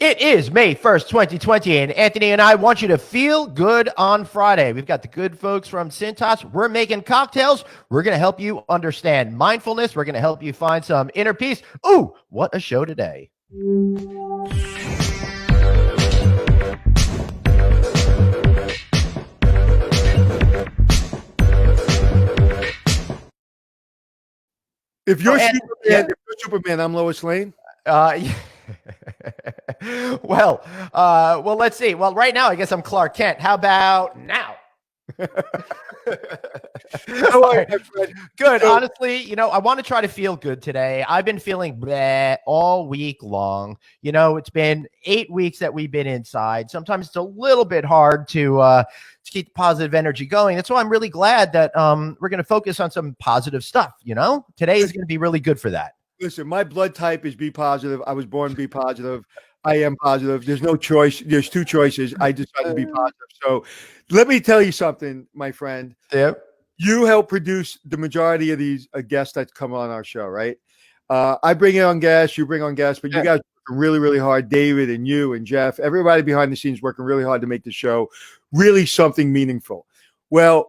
It is May 1st, 2020, and Anthony and I want you to feel good on Friday. We've got the good folks from Cintas. We're making cocktails. We're going to help you understand mindfulness. We're going to help you find some inner peace. Ooh, what a show today. If you're Superman, I'm Lois Lane. Well, let's see. Well, right now, I guess I'm Clark Kent. How about now? How are you, friend? Good. So, honestly, I want to try to feel good today. I've been feeling bleh all week long. It's been 8 weeks that we've been inside. Sometimes it's a little bit hard to keep the positive energy going. That's why I'm really glad that we're going to focus on some positive stuff. Today is going to be really good for that. Listen, my blood type is B positive. I was born B positive. I am positive. There's no choice. There's two choices. I decided to be positive. So let me tell you something, my friend. Yep. You help produce the majority of these guests that come on our show, right? I bring on guests, you bring on guests, but you guys working really, really hard. David and you and Jeff, everybody behind the scenes working really hard to make the show really something meaningful. Well,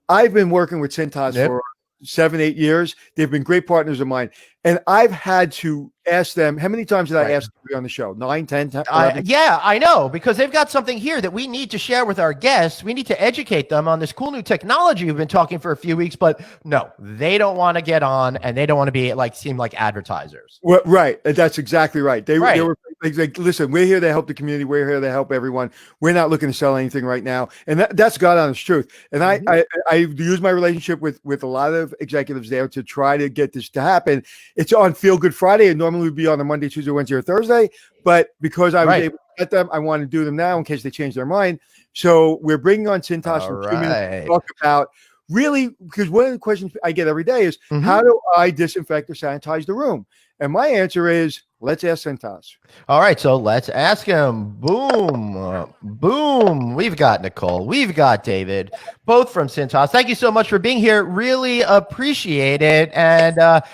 I've been working with Cintas for 7-8 years. They've been great partners of mine. And I've had to ask them, how many times did I ask them to be on the show? 9, 10, 11? Yeah, I know, because they've got something here that we need to share with our guests. We need to educate them on this cool new technology we've been talking for a few weeks, but no, they don't want to get on and they don't want to be seem like advertisers. Well, right. That's exactly right. They were like, listen, we're here to help the community. We're here to help everyone. We're not looking to sell anything right now. And that's God honest truth. And I use my relationship with a lot of executives there to try to get this to happen. It's on Feel Good Friday. It normally would be on a Monday, Tuesday, Wednesday, or Thursday. But because I was able to get them, I want to do them now in case they change their mind. So we're bringing on Cintas for 2 minutes to talk about really, because one of the questions I get every day is, how do I disinfect or sanitize the room? And my answer is, let's ask Cintas. All right, so let's ask him. Boom. Boom. We've got Nicole. We've got David, both from Cintas. Thank you so much for being here. Really appreciate it. And,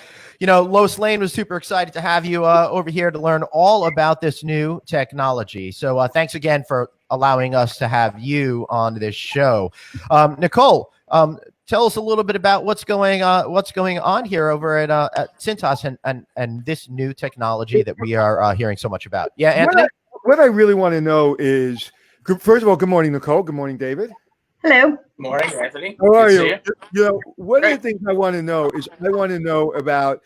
Lois Lane was super excited to have you over here to learn all about this new technology. So thanks again for allowing us to have you on this show. Nicole, tell us a little bit about what's going on here over at Cintas and this new technology that we are hearing so much about. Yeah, Anthony? What I really want to know is, first of all, good morning, Nicole. Good morning, David. Hello. Good morning, Anthony. How are you? One of the things I want to know is about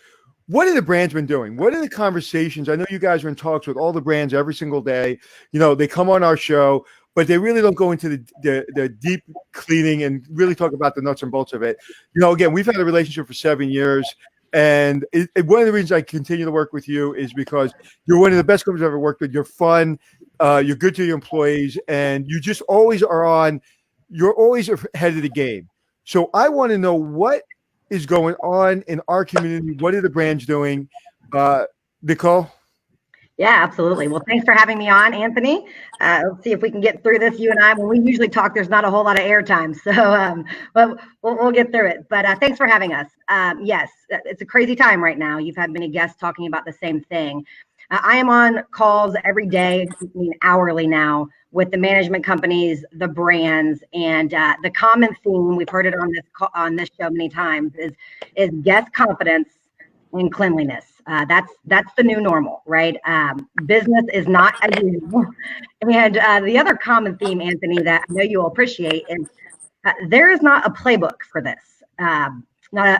what are the brands been doing? What are the conversations? I know you guys are in talks with all the brands every single day. They come on our show, but they really don't go into the deep cleaning and really talk about the nuts and bolts of it. Again, we've had a relationship for 7 years. And one of the reasons I continue to work with you is because you're one of the best companies I've ever worked with. You're fun. You're good to your employees. And you just always you're always ahead of the game. So I want to know what is going on in our community. What are the brands doing? Nicole? Yeah, absolutely. Well, thanks for having me on, Anthony. Let's see if we can get through this. You and I, when we usually talk, there's not a whole lot of airtime. So but we'll get through it. But thanks for having us. Yes, it's a crazy time right now. You've had many guests talking about the same thing. I am on calls every day, hourly now, with the management companies, the brands, and the common theme, we've heard it on this show many times, is guest confidence and cleanliness. That's the new normal, right? Business is not as usual. And the other common theme, Anthony, that I know you'll appreciate is there is not a playbook for this.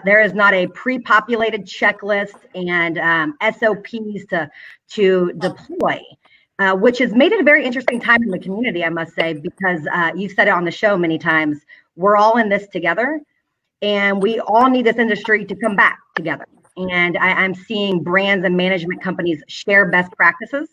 There is not a pre-populated checklist and SOPs to deploy, which has made it a very interesting time in the community, I must say, because you've said it on the show many times. We're all in this together, and we all need this industry to come back together. And I'm seeing brands and management companies share best practices,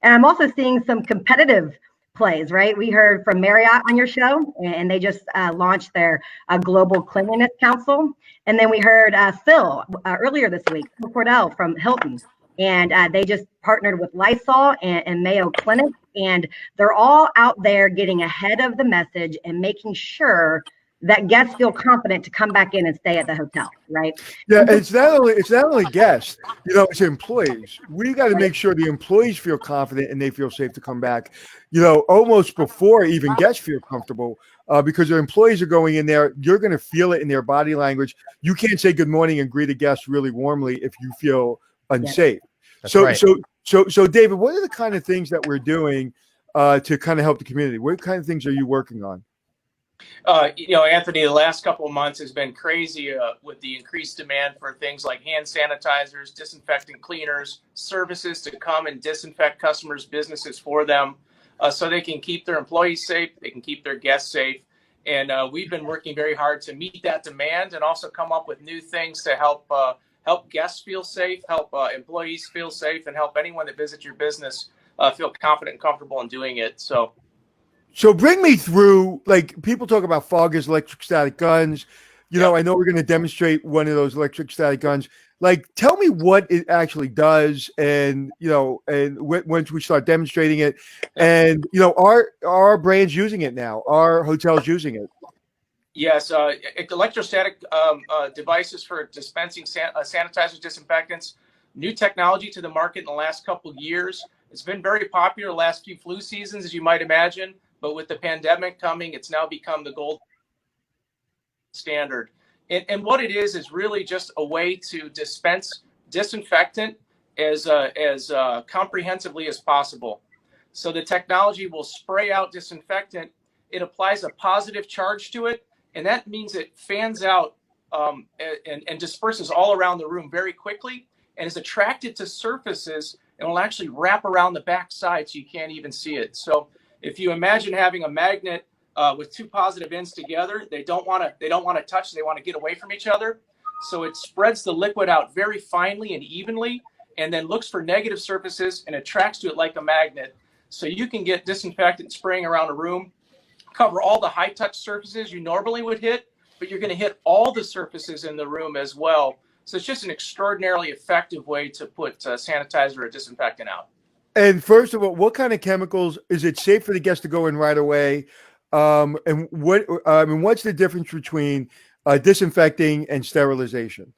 and I'm also seeing some competitive plays, right? We heard from Marriott on your show, and they just launched their Global Cleanliness Council. And then we heard Phil earlier this week, Phil Cordell from Hilton, and they just partnered with Lysol and Mayo Clinic, and they're all out there getting ahead of the message and making sure that guests feel confident to come back in and stay at the hotel, right? Yeah, and it's not only guests, it's employees. We got to make sure the employees feel confident and they feel safe to come back, almost before even guests feel comfortable, because their employees are going in there. You're going to feel it in their body language. You can't say good morning and greet a guest really warmly if you feel unsafe. That's So, right. so David, what are the kind of things that we're doing to kind of help the community? What kind of things are you working on? Anthony, the last couple of months has been crazy with the increased demand for things like hand sanitizers, disinfectant cleaners, services to come and disinfect customers' businesses for them so they can keep their employees safe, they can keep their guests safe. And we've been working very hard to meet that demand and also come up with new things to help guests feel safe, help employees feel safe, and help anyone that visits your business feel confident and comfortable in doing it. So bring me through, like, people talk about foggers, electrostatic guns. I know we're going to demonstrate one of those electrostatic guns. Like, tell me what it actually does, and once we start demonstrating it, and are brands using it now? Are hotels using it? Yes, electrostatic devices for dispensing sanitizers, disinfectants, new technology to the market in the last couple of years. It's been very popular the last few flu seasons, as you might imagine. But with the pandemic coming, it's now become the gold standard. And what it is really just a way to dispense disinfectant as comprehensively as possible. So the technology will spray out disinfectant. It applies a positive charge to it, and that means it fans out and disperses all around the room very quickly and is attracted to surfaces and will actually wrap around the back side so you can't even see it. So if you imagine having a magnet with two positive ends together, they don't want to touch. They want to get away from each other. So it spreads the liquid out very finely and evenly, and then looks for negative surfaces and attracts to it like a magnet. So you can get disinfectant spraying around a room, cover all the high touch surfaces you normally would hit, but you're going to hit all the surfaces in the room as well. So it's just an extraordinarily effective way to put sanitizer or disinfectant out. And first of all, what kind of chemicals is it safe for the guest to go in right away? And what's the difference between disinfecting and sterilization?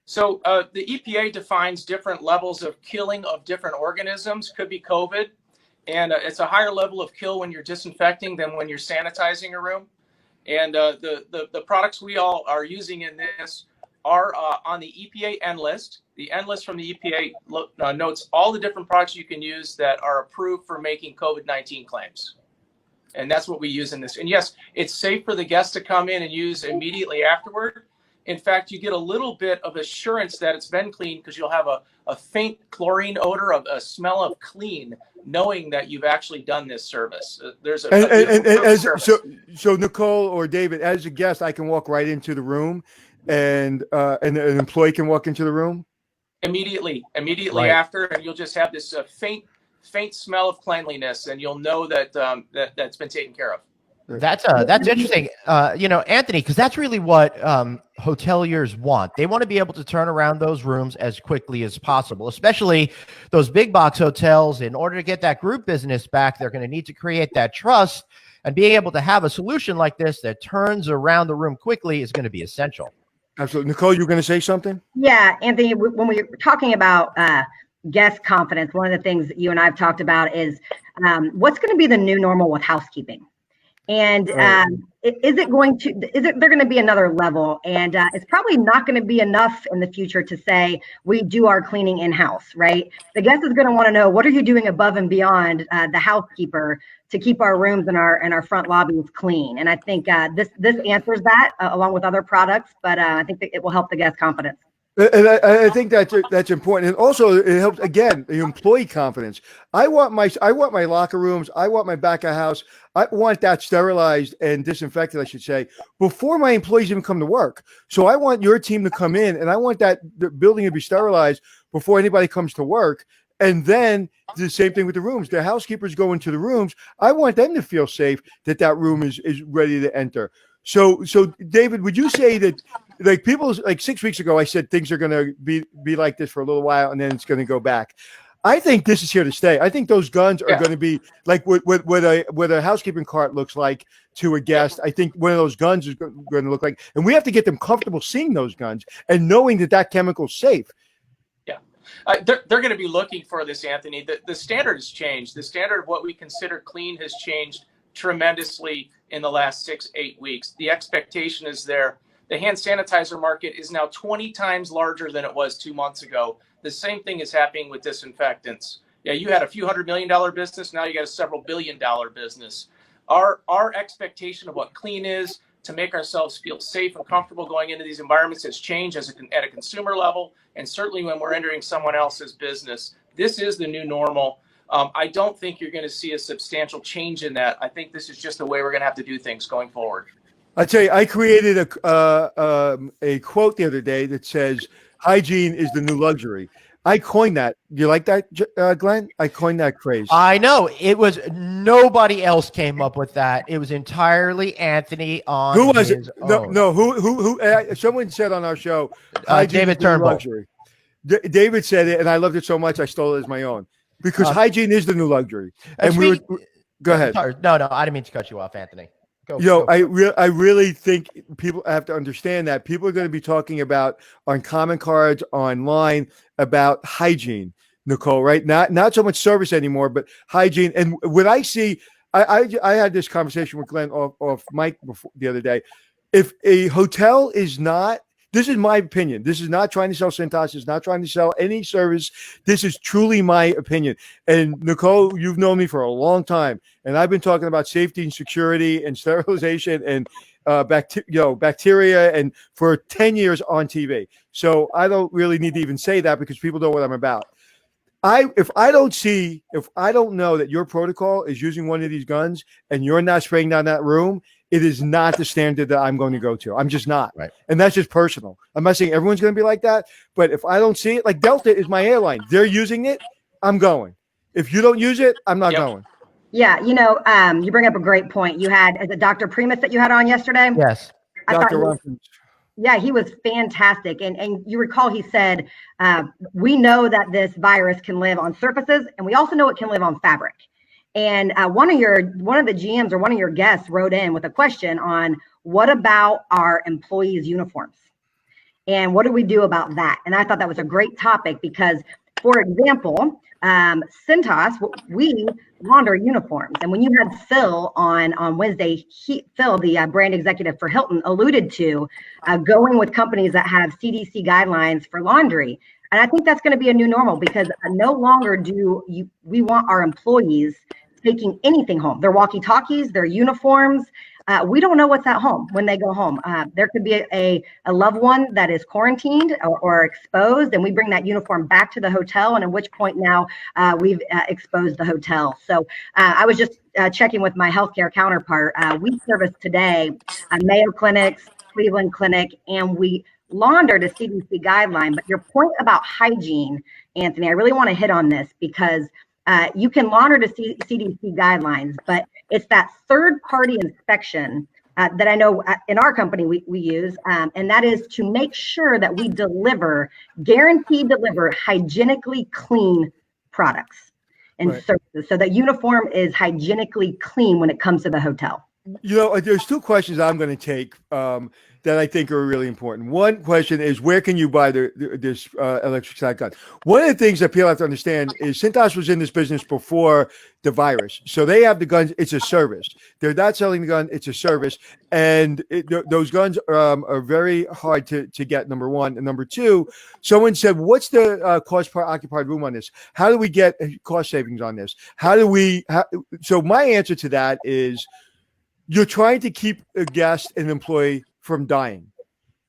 So the EPA defines different levels of killing of different organisms. Could be COVID, and it's a higher level of kill when you're disinfecting than when you're sanitizing a room. And the products we all are using in this are on the EPA N list. The N list from the EPA notes all the different products you can use that are approved for making COVID-19 claims. And that's what we use in this. And yes, it's safe for the guests to come in and use immediately afterward. In fact, you get a little bit of assurance that it's been cleaned because you'll have a faint chlorine odor, of a smell of clean, knowing that you've actually done this service. There's so Nicole or David, as a guest, I can walk right into the room, and an employee can walk into the room immediately right after, and you'll just have this faint smell of cleanliness, and you'll know that that's been taken care of. That's interesting, Anthony, because that's really what hoteliers want. They want to be able to turn around those rooms as quickly as possible, especially those big box hotels. In order to get that group business back, they're going to need to create that trust, and being able to have a solution like this that turns around the room quickly is going to be essential. Absolutely. Nicole, you were going to say something? Yeah, Anthony, when we're talking about guest confidence, one of the things that you and I have talked about is what's going to be the new normal with housekeeping. And they're going to be another level, and it's probably not going to be enough in the future to say we do our cleaning in-house, right? The guest is going to want to know, what are you doing above and beyond the housekeeper to keep our rooms and our front lobbies clean? And I think this answers that along with other products, but I think that it will help the guest confidence. And I think that's important, and also it helps again the employee confidence. I want my locker rooms. I want my back of house. I want that sterilized and disinfected, I should say, before my employees even come to work. So I want your team to come in, and I want the building to be sterilized before anybody comes to work. And then the same thing with the rooms. The housekeepers go into the rooms. I want them to feel safe that room is ready to enter. So David, would you say that, like, people, like 6 weeks ago, I said things are going to be like this for a little while, and then it's going to go back. I think this is here to stay. I think those guns are Yeah. going to be like what a housekeeping cart looks like to a guest. I think one of those guns is going to look like, and we have to get them comfortable seeing those guns and knowing that that chemical's safe. They're going to be looking for this, Anthony. The standard has changed. The standard of what we consider clean has changed tremendously in the last 6-8 weeks. The expectation is there. The hand sanitizer market is now 20 times larger than it was 2 months ago. The same thing is happening with disinfectants. Yeah, you had a few $100 million business. Now you got a several billion-dollar business. Our expectation of what clean is to make ourselves feel safe and comfortable going into these environments has changed at a consumer level, and certainly when we're entering someone else's business. This is the new normal. I don't think you're going to see a substantial change in that. I think this is just the way we're going to have to do things going forward. I tell you, I created a quote the other day that says, "Hygiene is the new luxury." I coined that. You like that, Glenn? I coined that phrase. I know it was nobody else came up with that. It was entirely Anthony on Who was it? his No, own. no. Who? Someone said on our show, David is the new Turnbull. luxury. David said it, and I loved it so much I stole it as my own because hygiene is the new luxury. And go ahead. No, I didn't mean to cut you off, Anthony. Go. I really think people have to understand that people are going to be talking about on common cards online about hygiene, Nicole, right? Not so much service anymore, but hygiene. And what I see, I had this conversation with Glenn off mic before the other day. If a hotel is not, this is my opinion. This is not trying to sell Cintas. It's not trying to sell any service. This is truly my opinion. And Nicole, you've known me for a long time, and I've been talking about safety and security and sterilization and bacteria, and for 10 years on TV. So I don't really need to even say that because people know what I'm about. If I don't know that your protocol is using one of these guns and you're not spraying down that room, it is not the standard that I'm going to go to. I'm just not. Right. And that's just personal. I'm not saying everyone's going to be like that, but if I don't see it, like Delta is my airline. They're using it. I'm going. If you don't use it, I'm not going. Yeah. You bring up a great point. You had, is it Dr. Primus that you had on yesterday? Yes. Dr. Rumpkins. Yeah, he was fantastic. And you recall he said, we know that this virus can live on surfaces, and we also know it can live on fabric. And one of the GMs or one of your guests wrote in with a question on what about our employees' uniforms? And what do we do about that? And I thought that was a great topic because, for example, Cintas, we launder uniforms. And when you had Phil on Wednesday, Phil, the brand executive for Hilton, alluded to going with companies that have CDC guidelines for laundry. And I think that's going to be a new normal because no longer we want our employees taking anything home. Their walkie-talkies, their uniforms. We don't know what's at home when they go home. There could be a loved one that is quarantined or exposed, and we bring that uniform back to the hotel, and at which point now we've exposed the hotel. So I was just checking with my healthcare counterpart. We service today Mayo Clinics, Cleveland Clinic, and we launder to CDC guideline. But your point about hygiene, Anthony, I really want to hit on this because you can launder to CDC guidelines, but it's that third-party inspection that I know in our company we use, and that is to make sure that we guaranteed deliver hygienically clean products and services, so that uniform is hygienically clean when it comes to the hotel. There's two questions I'm going to take that I think are really important. One question is, where can you buy this electric shotgun? One of the things that people have to understand is Cintas was in this business before the virus. So they have the guns. It's a service. They're not selling the gun. It's a service. And those guns are very hard to get, number one. And number two, someone said, what's the cost per occupied room on this? How do we get cost savings on this? So my answer to that is, you're trying to keep a guest, an employee, from dying.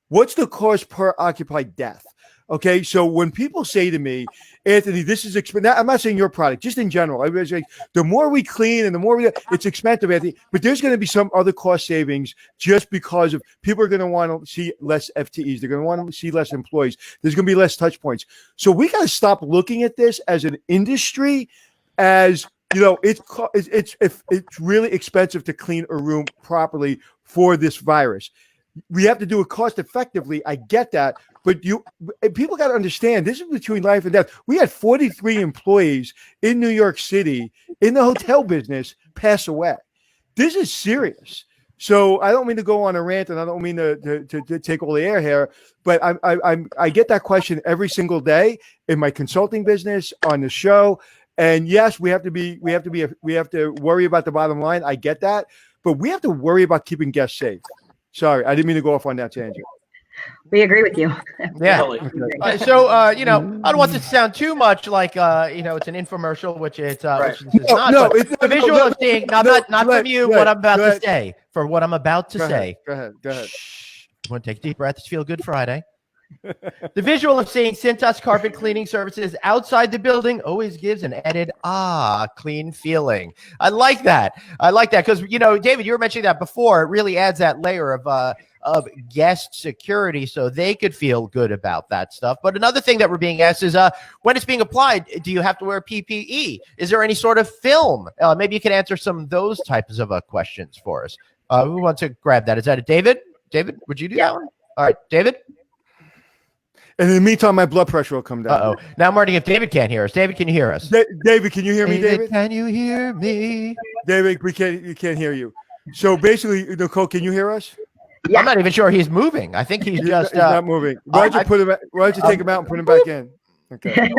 What's the cost per occupied death? Okay, so when people say to me, Anthony, this is expensive. I'm not saying your product, just in general. I was like, the more we clean and the more it's expensive, Anthony. But there's going to be some other cost savings just because of people are going to want to see less FTEs. They're going to want to see less employees. There's going to be less touch points. So we got to stop looking at this as an industry as it's really expensive to clean a room properly for this virus. we have to do it cost effectively. I get that. But people got to understand, this is between life and death. We had 43 employees in New York City in the hotel business pass away. This is serious. So I don't mean to go on a rant, and I don't mean to take all the air here, but I get that question every single day in my consulting business, on the show. And yes, we have to worry about the bottom line. I get that, but we have to worry about keeping guests safe. Sorry, I didn't mean to go off on that tangent. We agree with you. Yeah. Totally. So, I don't want this to sound too much like, it's an infomercial, which it's Right. which it's not. No, but it's the visual of seeing, not from you, go what ahead, I'm about go to ahead. say, for what I'm about to say. Go ahead. Shh. I want to take a deep breath. It's Feel Good Friday. The visual of seeing Cintas carpet cleaning services outside the building always gives an added, clean feeling. I like that because, David, you were mentioning that before. It really adds that layer of guest security so they could feel good about that stuff. But another thing that we're being asked is when it's being applied, do you have to wear PPE? Is there any sort of film? Maybe you can answer some of those types of questions for us. Who wants to grab that? Is that a David? David, would you do that one? All right, David. And in the meantime, my blood pressure will come down. Now I'm wondering if David can't hear us. David, can you hear us? David, can you hear me, David? Can you hear me? David, we can't hear you. So basically, Nicole, can you hear us? Yeah. I'm not even sure he's moving. I think he's just He's not moving. Why don't you take him out and put him back in? Okay.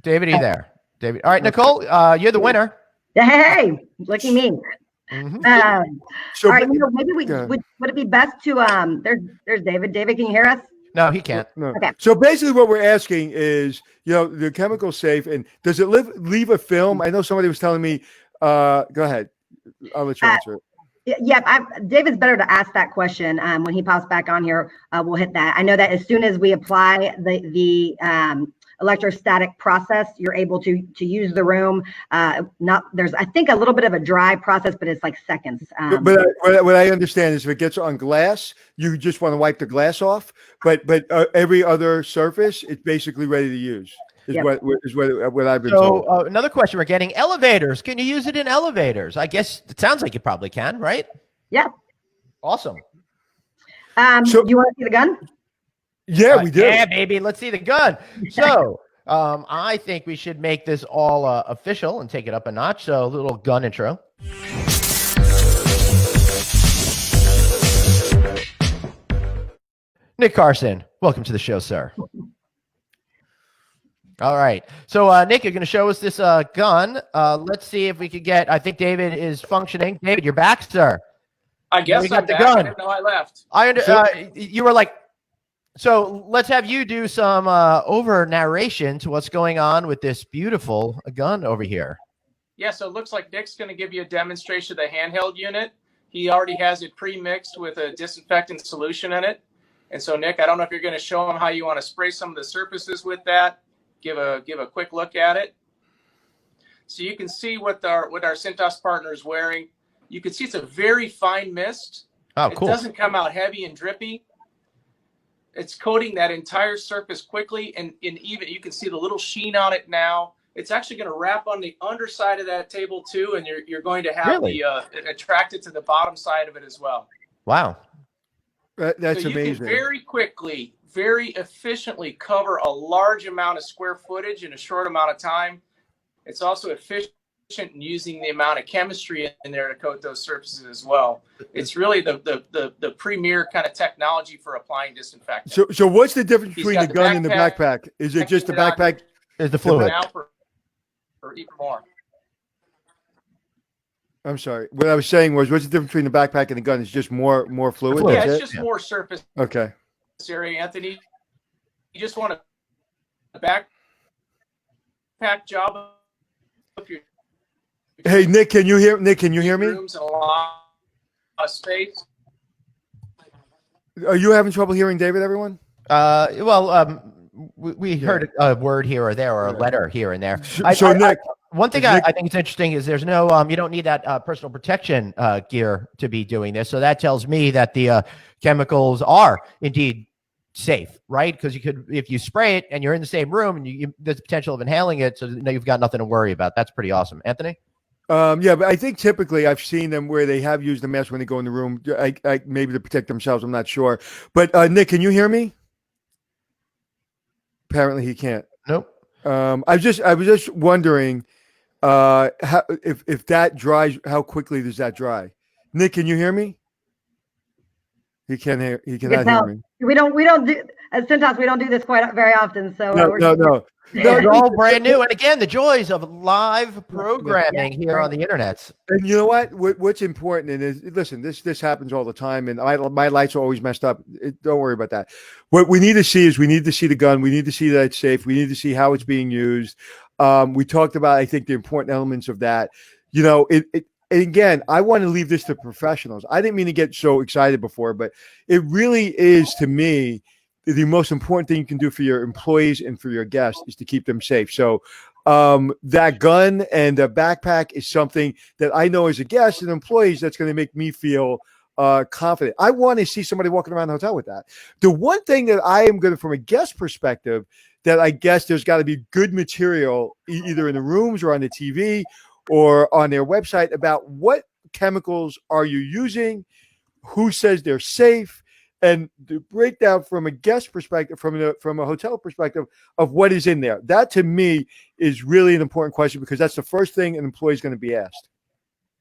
David, are you there? David. All right, Nicole, you're the winner. Hey, lucky me. Mhm. So All right, maybe go ahead. would it be best to there's David. David, can you hear us? No, he can't. No. Okay. So basically, what we're asking is, the chemical safe, and does it leave a film? I know somebody was telling me. Go ahead. I'll let you answer it. Yeah, David's better to ask that question when he pops back on here. We'll hit that. I know that as soon as we apply the electrostatic process, you're able to use the room. There's I think a little bit of a dry process, but it's like seconds. But what I understand is if it gets on glass, you just want to wipe the glass off. But every other surface, it's basically ready to use. Is what I've been told. So another question we're getting: elevators. Can you use it in elevators? I guess it sounds like you probably can, right? Yeah. Awesome. So- you want to see the gun? Yeah, we do. Yeah, baby. Let's see the gun. So I think we should make this all official and take it up a notch. So a little gun intro. Nick Carson, welcome to the show, sir. All right. So, Nick, you're going to show us this gun. Let's see if we could get, I think David is functioning. David, you're back, sir. I guess We got I'm the back. gun. I didn't know I left. You were like, so let's have you do some over narration to what's going on with this beautiful gun over here. Yeah, so it looks like Nick's going to give you a demonstration of the handheld unit. He already has it pre-mixed with a disinfectant solution in it. And so, Nick, I don't know if you're going to show him how you want to spray some of the surfaces with that. Give a quick look at it. So you can see what our Cintas partner is wearing. You can see it's a very fine mist. Oh, cool. It doesn't come out heavy and drippy. It's coating that entire surface quickly, and even you can see the little sheen on it now. It's actually going to wrap on the underside of that table too, and you're going to have Really? it attracted to the bottom side of it as well. Wow. That's so you amazing. can very quickly, very efficiently cover a large amount of square footage in a short amount of time. It's also efficient in using the amount of chemistry in there to coat those surfaces as well. It's really the premier kind of technology for applying disinfectant. So what's the difference He's between got the the gun and the backpack, backpack? Is it just the it on. backpack? Is the fluid. Now for even more. I'm sorry. What I was saying was, what's the difference between the backpack and the gun? It's just more fluid. Fluid. Yeah, That's it's it? just more surface Okay. area, Anthony. You just want a backpack job of your Hey, Nick, can you hear me? rooms and a lot of space. Are you having trouble hearing David, everyone? We heard a word here or there, or a letter here and there. Nick, One thing Nick- I think is interesting is there's no, you don't need that personal protection gear to be doing this. So that tells me that the chemicals are indeed safe, right? Because you could, if you spray it and you're in the same room, and there's the potential of inhaling it, so you've got nothing to worry about. That's pretty awesome. Anthony? Yeah, but I think typically I've seen them where they have used the mask when they go in the room, maybe to protect themselves. I'm not sure. But Nick, can you hear me? Apparently he can't. Nope. I was just wondering how if that dries, how quickly does that dry? Nick, can you hear me? He can't hear. He cannot hear me. We don't do as Cintas. We don't do this quite very often. So No. It's all brand new. And again, the joys of live programming here on the internet. And you know what? What's important and is listen. This happens all the time, and my lights are always messed up. Don't worry about that. What we need to see is we need to see the gun. We need to see that it's safe. We need to see how it's being used. We talked about, I think, the important elements of that. You know, and again, I want to leave this to professionals. I didn't mean to get so excited before, but it really is, to me, the most important thing you can do for your employees and for your guests is to keep them safe. So that gun and the backpack is something that I know as a guest and employees that's going to make me feel confident. I want to see somebody walking around the hotel with that. The one thing that I am going to, from a guest perspective, that I guess there's got to be good material either in the rooms or on the TV or on their website about what chemicals are you using, who says they're safe, and the breakdown from a guest perspective, from a hotel perspective of what is in there. That to me is really an important question because that's the first thing an employee is going to be asked.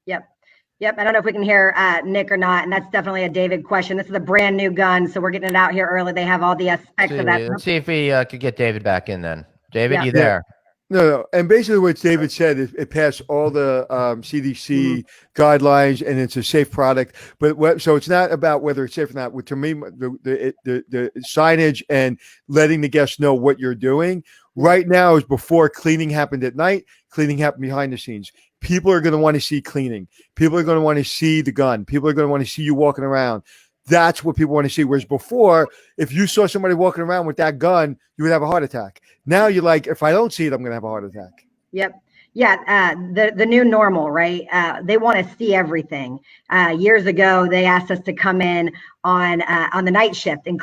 Yep. I don't know if we can hear Nick or not, and that's definitely a David question. This is a brand new gun, so we're getting it out here early. They have all the aspects of that. Let's see if we could get David back in then. David, you there? No. And basically what David said is it passed all the CDC guidelines and it's a safe product. But so it's not about whether it's safe or not. To me, the signage and letting the guests know what you're doing right now is before cleaning happened at night, cleaning happened behind the scenes. People are going to want to see cleaning. People are going to want to see the gun. People are going to want to see you walking around. That's what people want to see. Whereas before, if you saw somebody walking around with that gun, you would have a heart attack. Now you're like, if I don't see it, I'm going to have a heart attack. Yep. Yeah. The new normal, right? They want to see everything. Years ago, they asked us to come in on the night shift and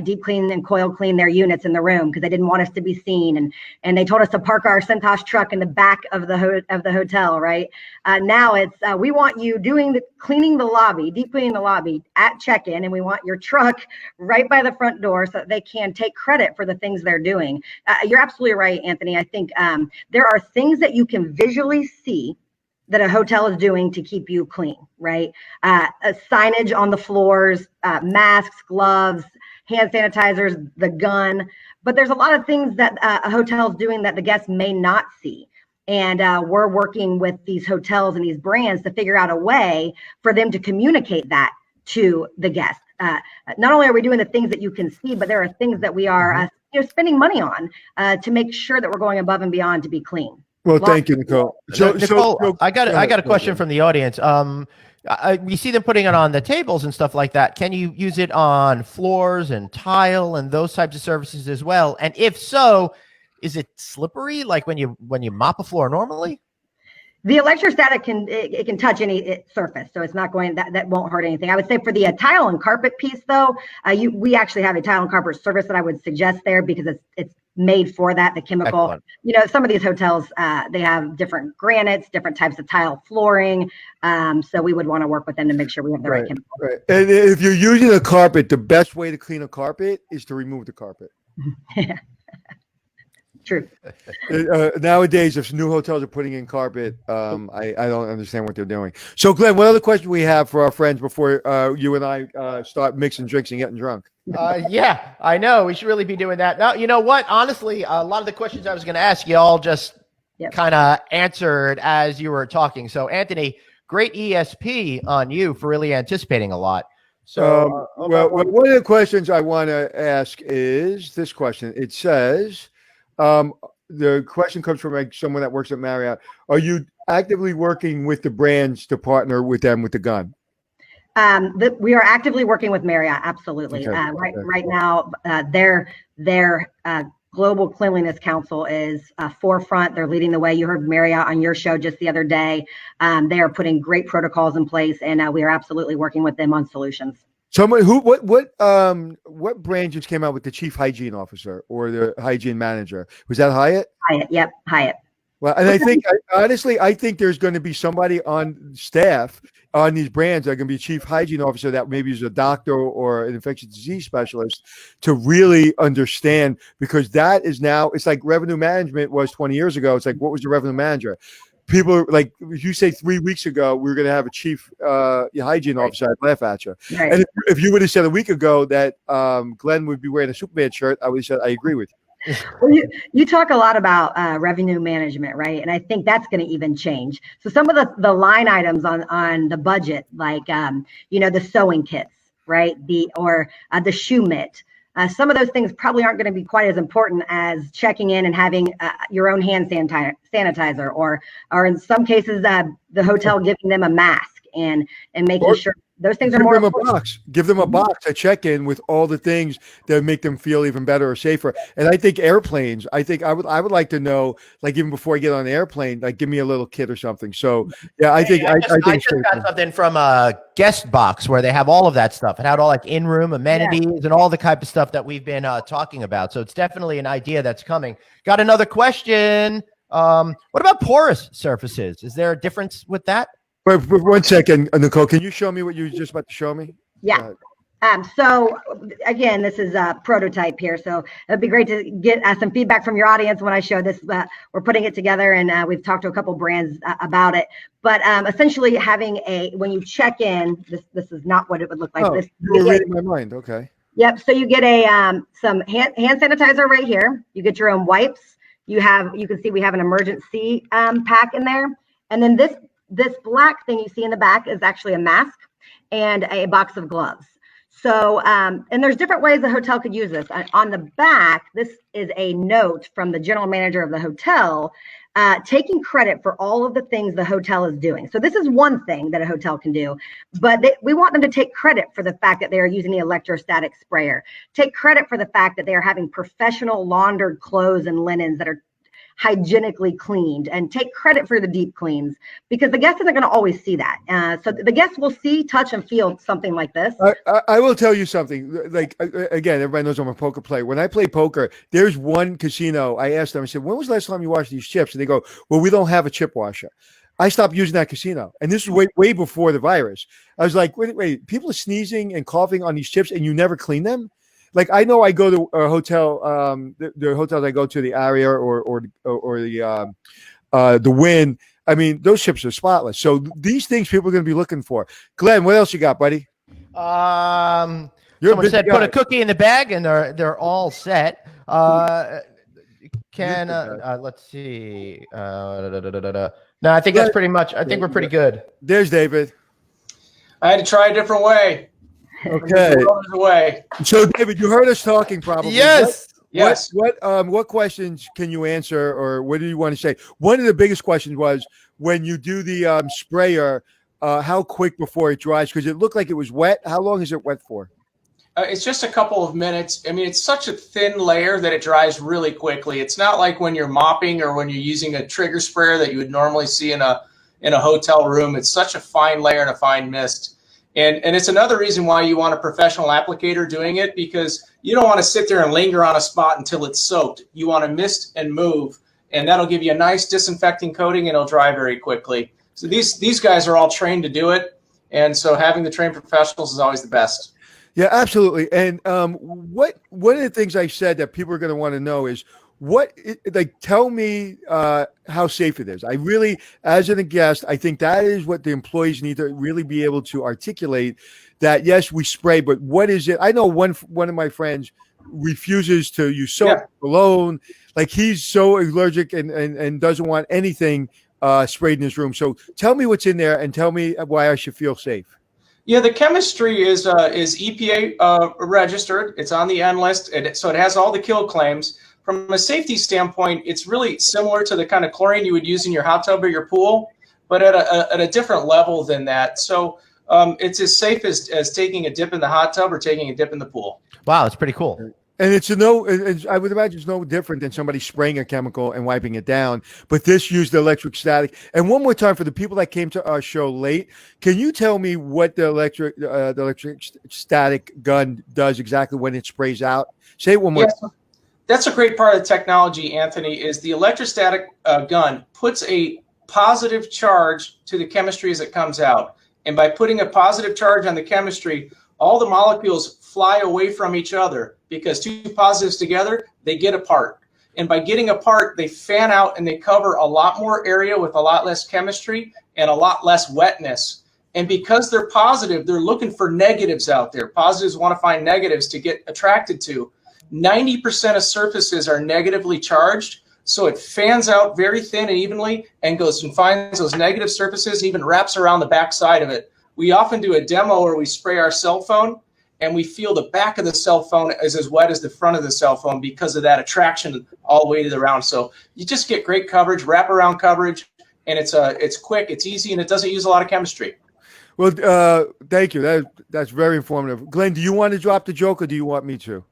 deep clean and coil clean their units in the room because they didn't want us to be seen. And they told us to park our Cintas truck in the back of the hotel, right? Now it's we want you cleaning the lobby, deep cleaning the lobby at check-in, and we want your truck right by the front door so that they can take credit for the things they're doing. You're absolutely right, Anthony. I think there are things that you can visually see that a hotel is doing to keep you clean, right? Signage on the floors, masks, gloves, hand sanitizers, the gun. But there's a lot of things that a hotel is doing that the guests may not see. And we're working with these hotels and these brands to figure out a way for them to communicate that to the guests. Not only are we doing the things that you can see, but there are things that we are spending money on to make sure that we're going above and beyond to be clean. Well, thank you, Nicole. So Nicole, I got a question from the audience. We see them putting it on the tables and stuff like that. Can you use it on floors and tile and those types of surfaces as well? And if so, is it slippery like when you mop a floor normally? The electrostatic can touch any surface, so it's not going that won't hurt anything. I would say for the tile and carpet piece, though, we actually have a tile and carpet service that I would suggest there because it's made for that. The chemical, excellent. Some of these hotels they have different granites, different types of tile flooring, so we would want to work with them to make sure we have the right chemical. Right. And if you're using a carpet, the best way to clean a carpet is to remove the carpet. True. Nowadays, if new hotels are putting in carpet, I don't understand what they're doing. So, Glenn, what other question we have for our friends before you and I start mixing drinks and getting drunk? Yeah, I know. We should really be doing that. Now, you know what? Honestly, a lot of the questions I was going to ask you all just kind of answered as you were talking. So, Anthony, great ESP on you for really anticipating a lot. So, well, one of the questions I want to ask is this question. It says, the question comes from someone that works at Marriott. Are you actively working with the brands to partner with them with the gun? We are actively working with Marriott. Absolutely. Okay. Right now, their Global Cleanliness Council is forefront. They're leading the way. You heard Marriott on your show just the other day. They are putting great protocols in place, and we are absolutely working with them on solutions. Someone what brand just came out with the chief hygiene officer or the hygiene manager? Was that Hyatt? Hyatt. Yep. Hyatt. Well, and I think honestly, I think there's going to be somebody on staff on these brands that are going to be chief hygiene officer that maybe is a doctor or an infectious disease specialist to really understand, because that is now, it's like revenue management was 20 years ago. It's like, what was the revenue manager? People are like, if you say 3 weeks ago we were going to have a chief hygiene officer, I'd laugh at you. Right. And if you would have said a week ago that Glenn would be wearing a Superman shirt, I would have said I agree with you. Well, you talk a lot about revenue management, right? And I think that's going to even change. So some of the line items on the budget, like the sewing kits, right? The shoe mitt. Some of those things probably aren't going to be quite as important as checking in and having your own hand sanitizer, or in some cases the hotel giving them a mask and making sure. Those things are more important. Give them a box at check-in with all the things that make them feel even better or safer. And I think airplanes, I would like to know, like even before I get on the airplane, like give me a little kit or something. So yeah, I think I just got something from a guest box where they have all of that stuff. It had all like in-room amenities and all the type of stuff that we've been talking about. So it's definitely an idea that's coming. Got another question. What about porous surfaces? Is there a difference with that? Wait, 1 second, Nicole. Can you show me what you were just about to show me? Yeah. So again, this is a prototype here. So it'd be great to get some feedback from your audience when I show this. We're putting it together, and we've talked to a couple brands about it. But essentially, having when you check in, this is not what it would look like. Oh, you're reading my mind. Okay. Yep. So you get some hand sanitizer right here. You get your own wipes. You can see we have an emergency pack in there, and then this black thing you see in the back is actually a mask and a box of gloves. So, and there's different ways the hotel could use this. On the back, this is a note from the general manager of the hotel, taking credit for all of the things the hotel is doing. So this is one thing that a hotel can do, but we want them to take credit for the fact that they are using the electrostatic sprayer, take credit for the fact that they are having professional laundered clothes and linens that are hygienically cleaned, and take credit for the deep cleans, because the guest isn't going to always see that. So the guests will see, touch, and feel something like this. I will tell you something. Like, again, everybody knows I'm a poker player. When I play poker, there's one casino. I asked them, I said, when was the last time you washed these chips? And they go, well, we don't have a chip washer. I stopped using that casino. And this is way before the virus. I was like, wait, people are sneezing and coughing on these chips and you never clean them? Like, I know I go to a hotel, the hotels I go to, the Aria or the Wynn. I mean, those chips are spotless. So these things people are going to be looking for. Glenn, what else you got, buddy? Someone said put a cookie in the bag, and they're all set. Let's see. No, I think that's pretty much. I think we're pretty good. There's David. I had to try a different way. Okay. So, David, you heard us talking, probably. Yes. Yes. What questions can you answer, or what do you want to say? One of the biggest questions was when you do the sprayer, how quick before it dries? Because it looked like it was wet. How long is it wet for? It's just a couple of minutes. I mean, it's such a thin layer that it dries really quickly. It's not like when you're mopping or when you're using a trigger sprayer that you would normally see in a hotel room. It's such a fine layer and a fine mist. And it's another reason why you want a professional applicator doing it, because you don't want to sit there and linger on a spot until it's soaked. You want to mist and move, and that'll give you a nice disinfecting coating, and it'll dry very quickly. So these guys are all trained to do it, and so having the trained professionals is always the best. Yeah, absolutely. And one of the things I said that people are going to want to know is tell me how safe it is. I really, as a guest, I think that is what the employees need to really be able to articulate, that yes, we spray, but what is it? I know one of my friends refuses to use soap alone. Like, he's so allergic and doesn't want anything sprayed in his room. So tell me what's in there and tell me why I should feel safe. Yeah, the chemistry is EPA registered. It's on the N list, so it has all the kill claims. From a safety standpoint, it's really similar to the kind of chlorine you would use in your hot tub or your pool, but at a different level than that. So it's as safe as taking a dip in the hot tub or taking a dip in the pool. Wow, it's pretty cool. And I would imagine it's no different than somebody spraying a chemical and wiping it down, but this used the electric static. And one more time, for the people that came to our show late, can you tell me what the electric static gun does exactly when it sprays out? Say it one more time. That's a great part of the technology, Anthony, is the electrostatic gun puts a positive charge to the chemistry as it comes out. And by putting a positive charge on the chemistry, all the molecules fly away from each other because two positives together, they get apart. And by getting apart, they fan out and they cover a lot more area with a lot less chemistry and a lot less wetness. And because they're positive, they're looking for negatives out there. Positives want to find negatives to get attracted to. 90% of surfaces are negatively charged, so it fans out very thin and evenly and goes and finds those negative surfaces, even wraps around the back side of it. We often do a demo where we spray our cell phone and we feel the back of the cell phone is as wet as the front of the cell phone because of that attraction all the way to the round. So you just get great coverage, wraparound coverage, and it's quick, it's easy, and it doesn't use a lot of chemistry. Well, thank you. That's very informative. Glenn, do you want to drop the joke or do you want me to?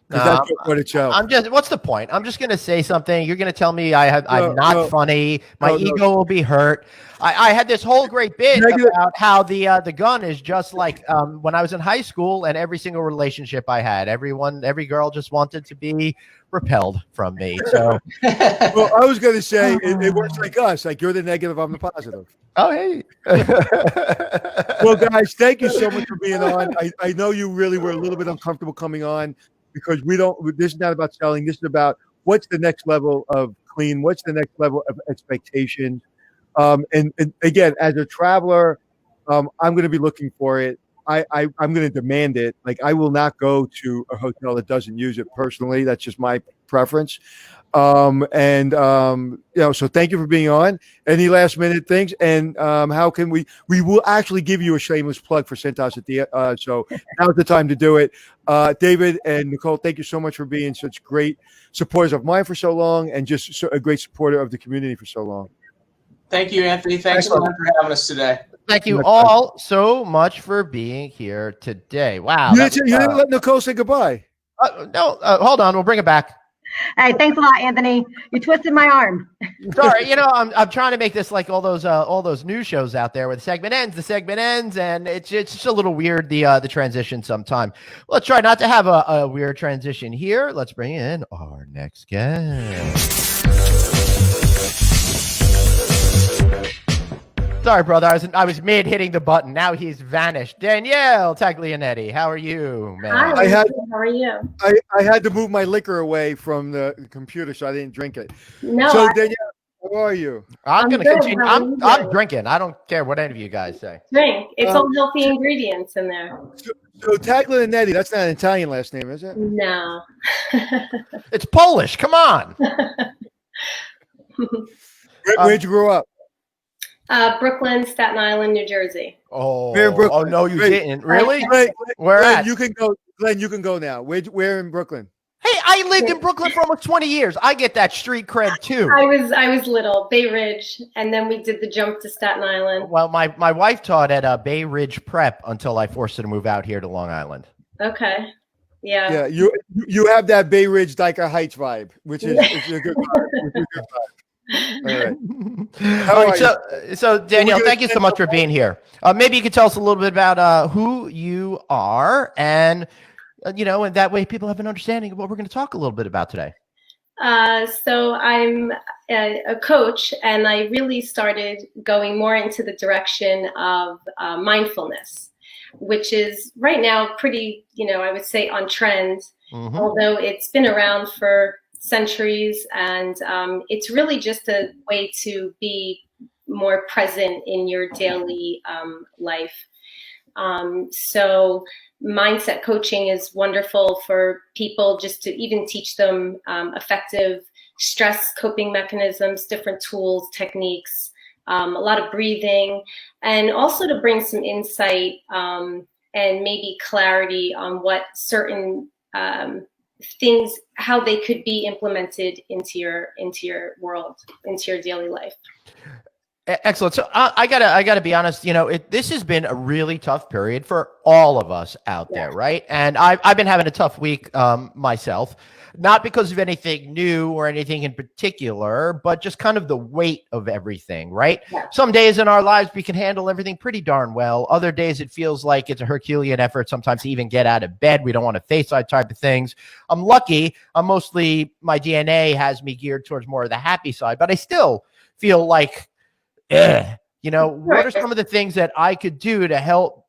That's what it shows. What's the point? I'm just going to say something. You're going to tell me I'm not funny. My ego will be hurt. I had this whole great bit about how the gun is just like when I was in high school and every single relationship I had, every girl just wanted to be repelled from me. So, well, I was going to say it works like us. Like you're the negative, I'm the positive. Oh, hey. Well, guys, thank you so much for being on. I know you really were a little bit uncomfortable coming on. Because this is not about selling. This is about what's the next level of clean, what's the next level of expectation. And again, as a traveler, I'm going to be looking for it. I'm going to demand it. Like I will not go to a hotel that doesn't use it personally. That's just my preference. So thank you for being on. Any last minute things? And how can we will actually give you a shameless plug for Cintas at the so now's the time to do it. David and Nicole, thank you so much for being such great supporters of mine for so long and just a great supporter of the community for so long. Thank you, Anthony. Thanks a lot for having us today. Thank you all so much for being here today. Wow. You didn't let Nicole say goodbye. No, hold on. We'll bring it back. Hey, thanks a lot, Anthony. You twisted my arm. Sorry, I'm trying to make this like all those news shows out there where the segment ends, and it's just a little weird the transition sometime. Let's try not to have a weird transition here. Let's bring in our next guest. Sorry, brother. I was mid hitting the button. Now he's vanished. Danielle Taglianetti, how are you, man? Hi, how are you? I had to move my liquor away from the computer, so I didn't drink it. No. So Danielle, how are you? I'm going to continue. I'm drinking. I don't care what any of you guys say. Drink. It's all healthy ingredients in there. So Taglianetti, that's not an Italian last name, is it? No. It's Polish. Come on. Where'd you grow up? Brooklyn, Staten Island, New Jersey. Oh, Brooklyn. Oh no, you didn't. Really? Where at? You can go, Glenn. You can go now. Where in Brooklyn? Hey, I lived in Brooklyn for almost 20 years. I get that street cred too. I was little, Bay Ridge, and then we did the jump to Staten Island. Well, my wife taught at Bay Ridge Prep until I forced her to move out here to Long Island. Okay. Yeah. Yeah, you have that Bay Ridge Dyker Heights vibe, which is a good vibe. All right. So Danielle, thank you so much for being here. Maybe you could tell us a little bit about who you are, and and that way people have an understanding of what we're going to talk a little bit about today. So I'm a coach, and I really started going more into the direction of mindfulness, which is right now pretty, I would say on trend, although it's been around for centuries, and it's really just a way to be more present in your daily life. So mindset coaching is wonderful for people, just to even teach them effective stress coping mechanisms, different tools, techniques, a lot of breathing, and also to bring some insight and maybe clarity on what certain things, how they could be implemented into your world, into your daily life. Excellent. So I gotta be honest. This has been a really tough period for all of us out there, right? And I've been having a tough week myself, not because of anything new or anything in particular, but just kind of the weight of everything, right? Yeah. Some days in our lives we can handle everything pretty darn well. Other days it feels like it's a Herculean effort sometimes to even get out of bed. We don't want to face that type of things. I'm lucky. My DNA has me geared towards more of the happy side, but I still feel like, what are some of the things that I could do to help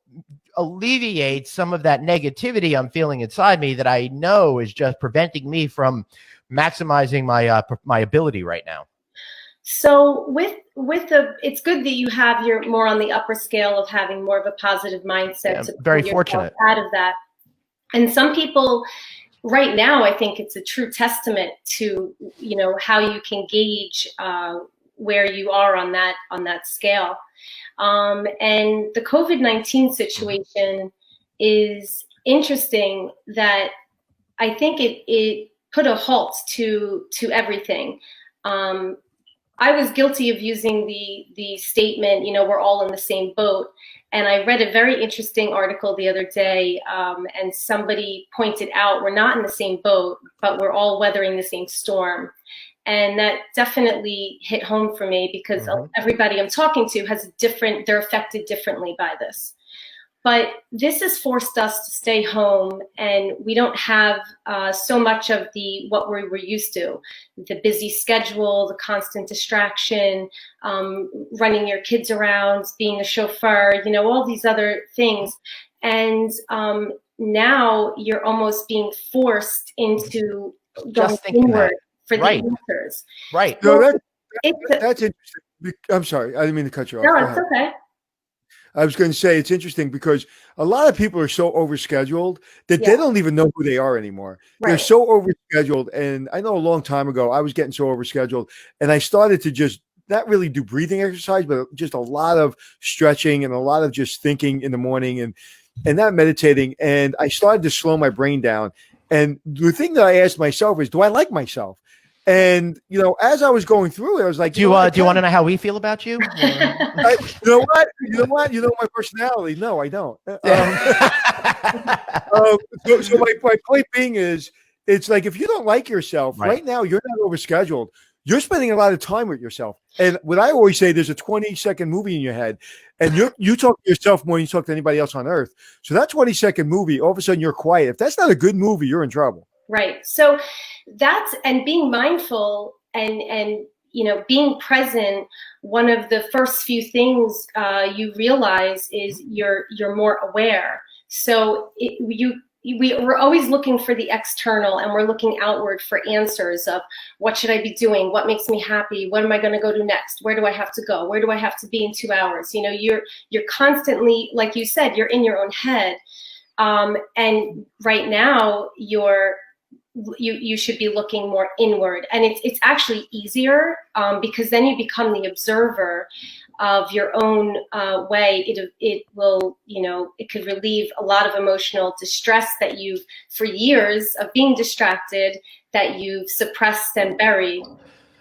alleviate some of that negativity I'm feeling inside me that I know is just preventing me from maximizing my ability right now? So it's good that you have your more on the upper scale of having more of a positive mindset. Yeah, very fortunate out of that. And some people right now, I think it's a true testament to, how you can gauge where you are on that scale. And the COVID-19 situation is interesting that I think it put a halt to everything. I was guilty of using the statement, we're all in the same boat. And I read a very interesting article the other day, and somebody pointed out we're not in the same boat, but we're all weathering the same storm. And that definitely hit home for me because everybody I'm talking to they're affected differently by this. But this has forced us to stay home, and we don't have so much of what we were used to, the busy schedule, the constant distraction, running your kids around, being a chauffeur, all these other things. And now you're almost being forced into going inward for the answers. Right. No, that's interesting. I'm sorry, I didn't mean to cut you off. No, it's okay. I was going to say it's interesting because a lot of people are so overscheduled that they don't even know who they are anymore. Right. They're so overscheduled. And I know a long time ago, I was getting so overscheduled and I started to just not really do breathing exercise, but just a lot of stretching and a lot of just thinking in the morning and not meditating. And I started to slow my brain down. And the thing that I asked myself is, do I like myself? And, as I was going through it, I was like, do you want to know how we feel about you? You know what? You know my personality. No, I don't. So my point being is, it's like, if you don't like yourself right now, you're not overscheduled. You're spending a lot of time with yourself. And what I always say, there's a 20-second movie in your head, and you talk to yourself more than you talk to anybody else on earth. So that 20-second movie, all of a sudden you're quiet. If that's not a good movie, you're in trouble. Right. So and being mindful and being present, one of the first few things you realize is you're more aware. So we're always looking for the external, and we're looking outward for answers of what should I be doing? What makes me happy? What am I going to go to next? Where do I have to go? Where do I have to be in 2 hours? You're constantly, like you said, you're in your own head. And right now you should be looking more inward, and it's actually easier because then you become the observer of your own way. It will, it could relieve a lot of emotional distress that you've, for years of being distracted, that you've suppressed and buried.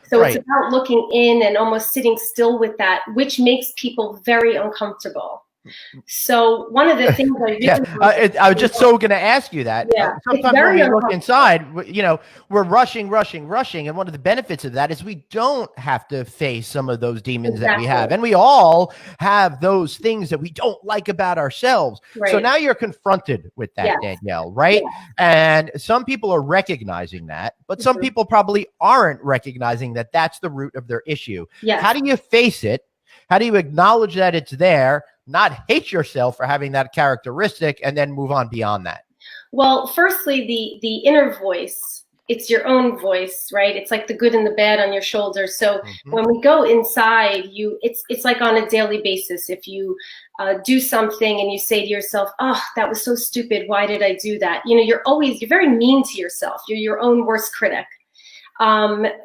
So It's about looking in and almost sitting still with that, which makes people very uncomfortable. So one of the things I was just so going to ask you that. Sometimes when we look inside, we're rushing. And one of the benefits of that is we don't have to face some of those demons that we have. And we all have those things that we don't like about ourselves. Right. So now you're confronted with that, Danielle, right? Yeah. And some people are recognizing that, but some people probably aren't recognizing that that's the root of their issue. Yes. How do you face it? How do you acknowledge that it's there, not hate yourself for having that characteristic, and then move on beyond that? Well, firstly, the inner voice, it's your own voice, right? It's like the good and the bad on your shoulder. So when we go inside, it's like on a daily basis. If you do something and you say to yourself, oh, that was so stupid. Why did I do that? You're very mean to yourself. You're your own worst critic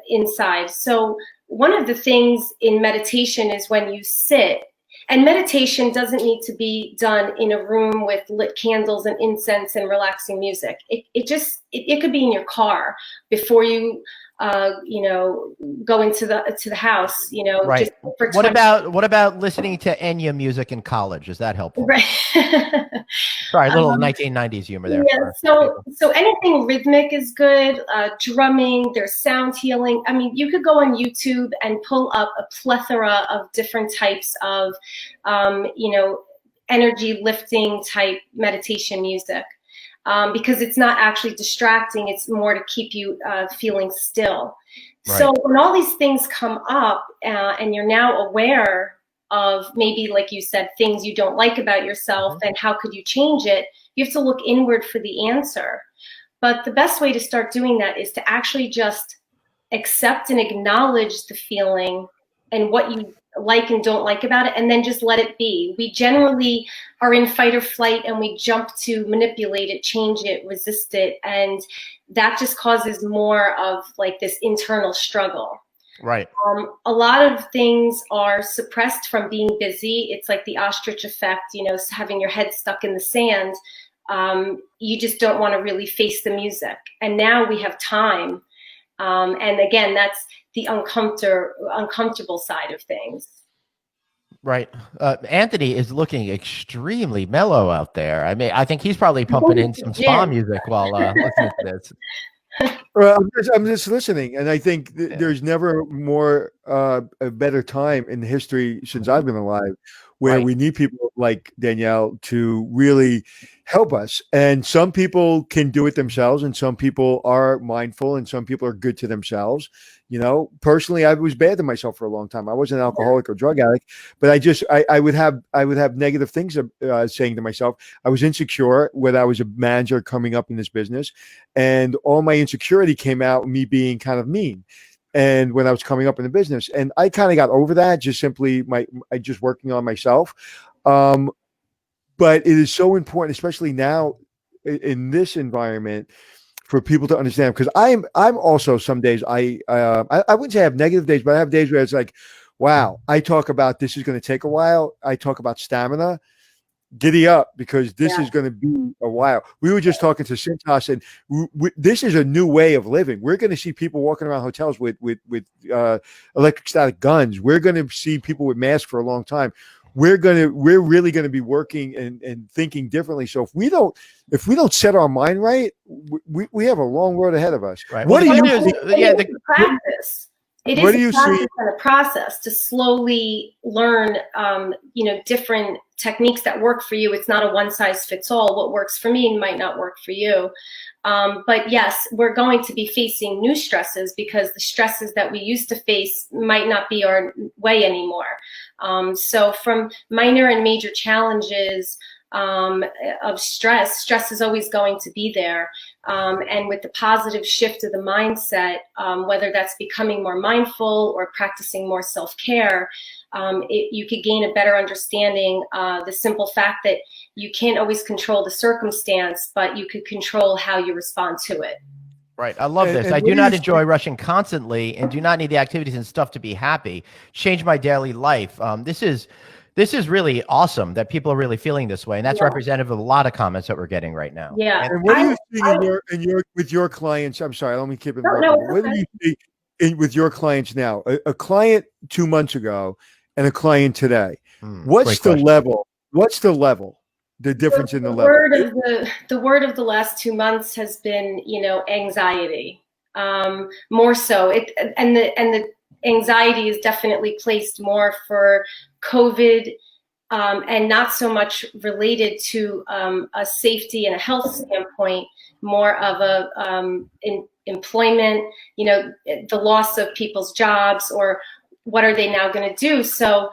inside. So one of the things in meditation is when you sit, and meditation doesn't need to be done in a room with lit candles and incense and relaxing music. It could be in your car before you go into the house, Right. just for What 20 what about listening to Enya music in college? Is that helpful? Right. Sorry, a little 1990s humor there. Yeah, so anything rhythmic is good. Drumming, there's sound healing. I mean, you could go on YouTube and pull up a plethora of different types of, energy lifting type meditation music, because it's not actually distracting. It's more to keep you feeling still. Right. So when all these things come up and you're now aware of maybe, like you said, things you don't like about yourself and how could you change it, you have to look inward for the answer. But the best way to start doing that is to actually just accept and acknowledge the feeling and what you like and don't like about it, and then just let it be. We generally are in fight or flight and we jump to manipulate it, change it, resist it, and that just causes more of like this internal struggle. Right. A lot of things are suppressed from being busy. It's like the ostrich effect, having your head stuck in the sand. You just don't want to really face the music. And now we have time. And again, that's the uncomfortable side of things. Right. Anthony is looking extremely mellow out there. I mean, I think he's probably pumping in some spa music while listening to this. Well, I'm just listening, and I think there's never more a better time in history since I've been alive where we need people like Danielle to really help us. And some people can do it themselves, and some people are mindful, and some people are good to themselves. Personally, I was bad to myself for a long time. I wasn't an alcoholic or drug addict, but I would have negative things saying to myself. I was insecure when I was a manager coming up in this business, and all my insecurity came out me being kind of mean. And when I was coming up in the business, and I kind of got over that, just simply just working on myself. But it is so important, especially now in this environment, for people to understand, because I'm also some days I wouldn't say I have negative days, but I have days where it's like, wow, I talk about this is going to take a while. I talk about stamina. Giddy up, because this is going to be a while. We were just talking to Cintas, and this is a new way of living. We're going to see people walking around hotels with electrostatic guns. We're going to see people with masks for a long time. We're really going to be working and thinking differently. So if we don't set our mind right, we have a long road ahead of us. Right. What do you do? Practice. It is a process to slowly learn, different techniques that work for you. It's not a one size fits all. What works for me might not work for you. But yes, we're going to be facing new stresses because the stresses that we used to face might not be our way anymore. So from minor and major challenges of stress is always going to be there. And with the positive shift of the mindset, whether that's becoming more mindful or practicing more self-care, you could gain a better understanding. The simple fact that you can't always control the circumstance, but you could control how you respond to it. Right. I love this. I do not enjoy rushing constantly and do not need the activities and stuff to be happy. Change my daily life. This is really awesome that people are really feeling this way. And that's representative of a lot of comments that we're getting right now. Yeah. And what do you see with your clients? I'm sorry, let me keep it. What do you see with your clients now? A client 2 months ago and a client today. What's the level? What's the level? The difference in the level. The word of the last 2 months has been, anxiety. More so. And the anxiety is definitely placed more for COVID, and not so much related to a safety and a health standpoint, more of a employment, the loss of people's jobs, or what are they now going to do? So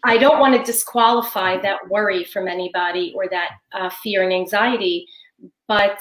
I don't want to disqualify that worry from anybody or that fear and anxiety, but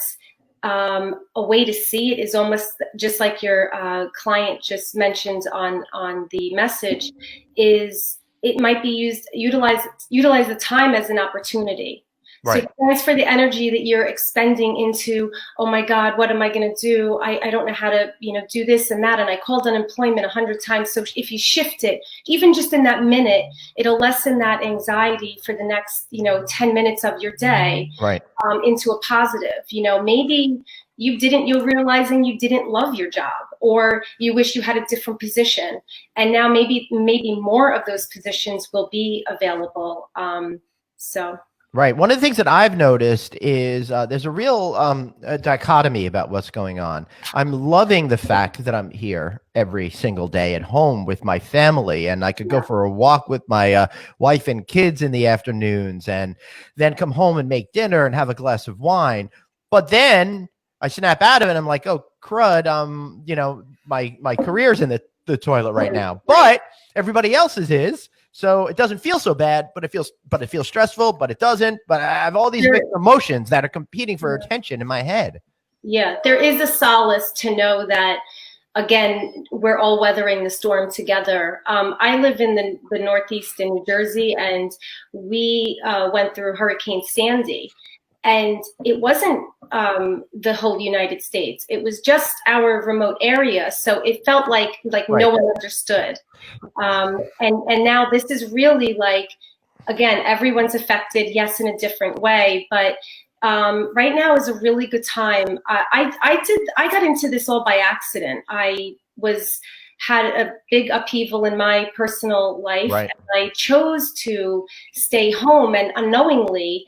a way to see it is almost just like your client just mentioned on the message, is it might be utilize the time as an opportunity. Right. So transfer the energy that you're expending into, oh my God, what am I going to do? I don't know how to, do this and that. And I called unemployment 100 times. So if you shift it, even just in that minute, it'll lessen that anxiety for the next, 10 minutes of your day, right, into a positive. Maybe you're realizing you didn't love your job. or you wish you had a different position. And now maybe more of those positions will be available. So. Right. One of the things that I've noticed is there's a real dichotomy about what's going on. I'm loving the fact that I'm here every single day at home with my family, and I could go for a walk with my wife and kids in the afternoons, and then come home and make dinner and have a glass of wine. But then I snap out of it. And I'm like, oh, crud. My career's in the toilet right now, but everybody else's is. So it doesn't feel so bad, but it feels stressful, but it doesn't. But I have all these mixed emotions that are competing for attention in my head. Yeah, there is a solace to know that, again, we're all weathering the storm together. I live in the Northeast in New Jersey, and we went through Hurricane Sandy. And it wasn't the whole United States. It was just our remote area. So it felt like right. No one understood. And now this is really like, again, everyone's affected, yes, in a different way. But right now is a really good time. I got into this all by accident. I had a big upheaval in my personal life. Right. And I chose to stay home, and unknowingly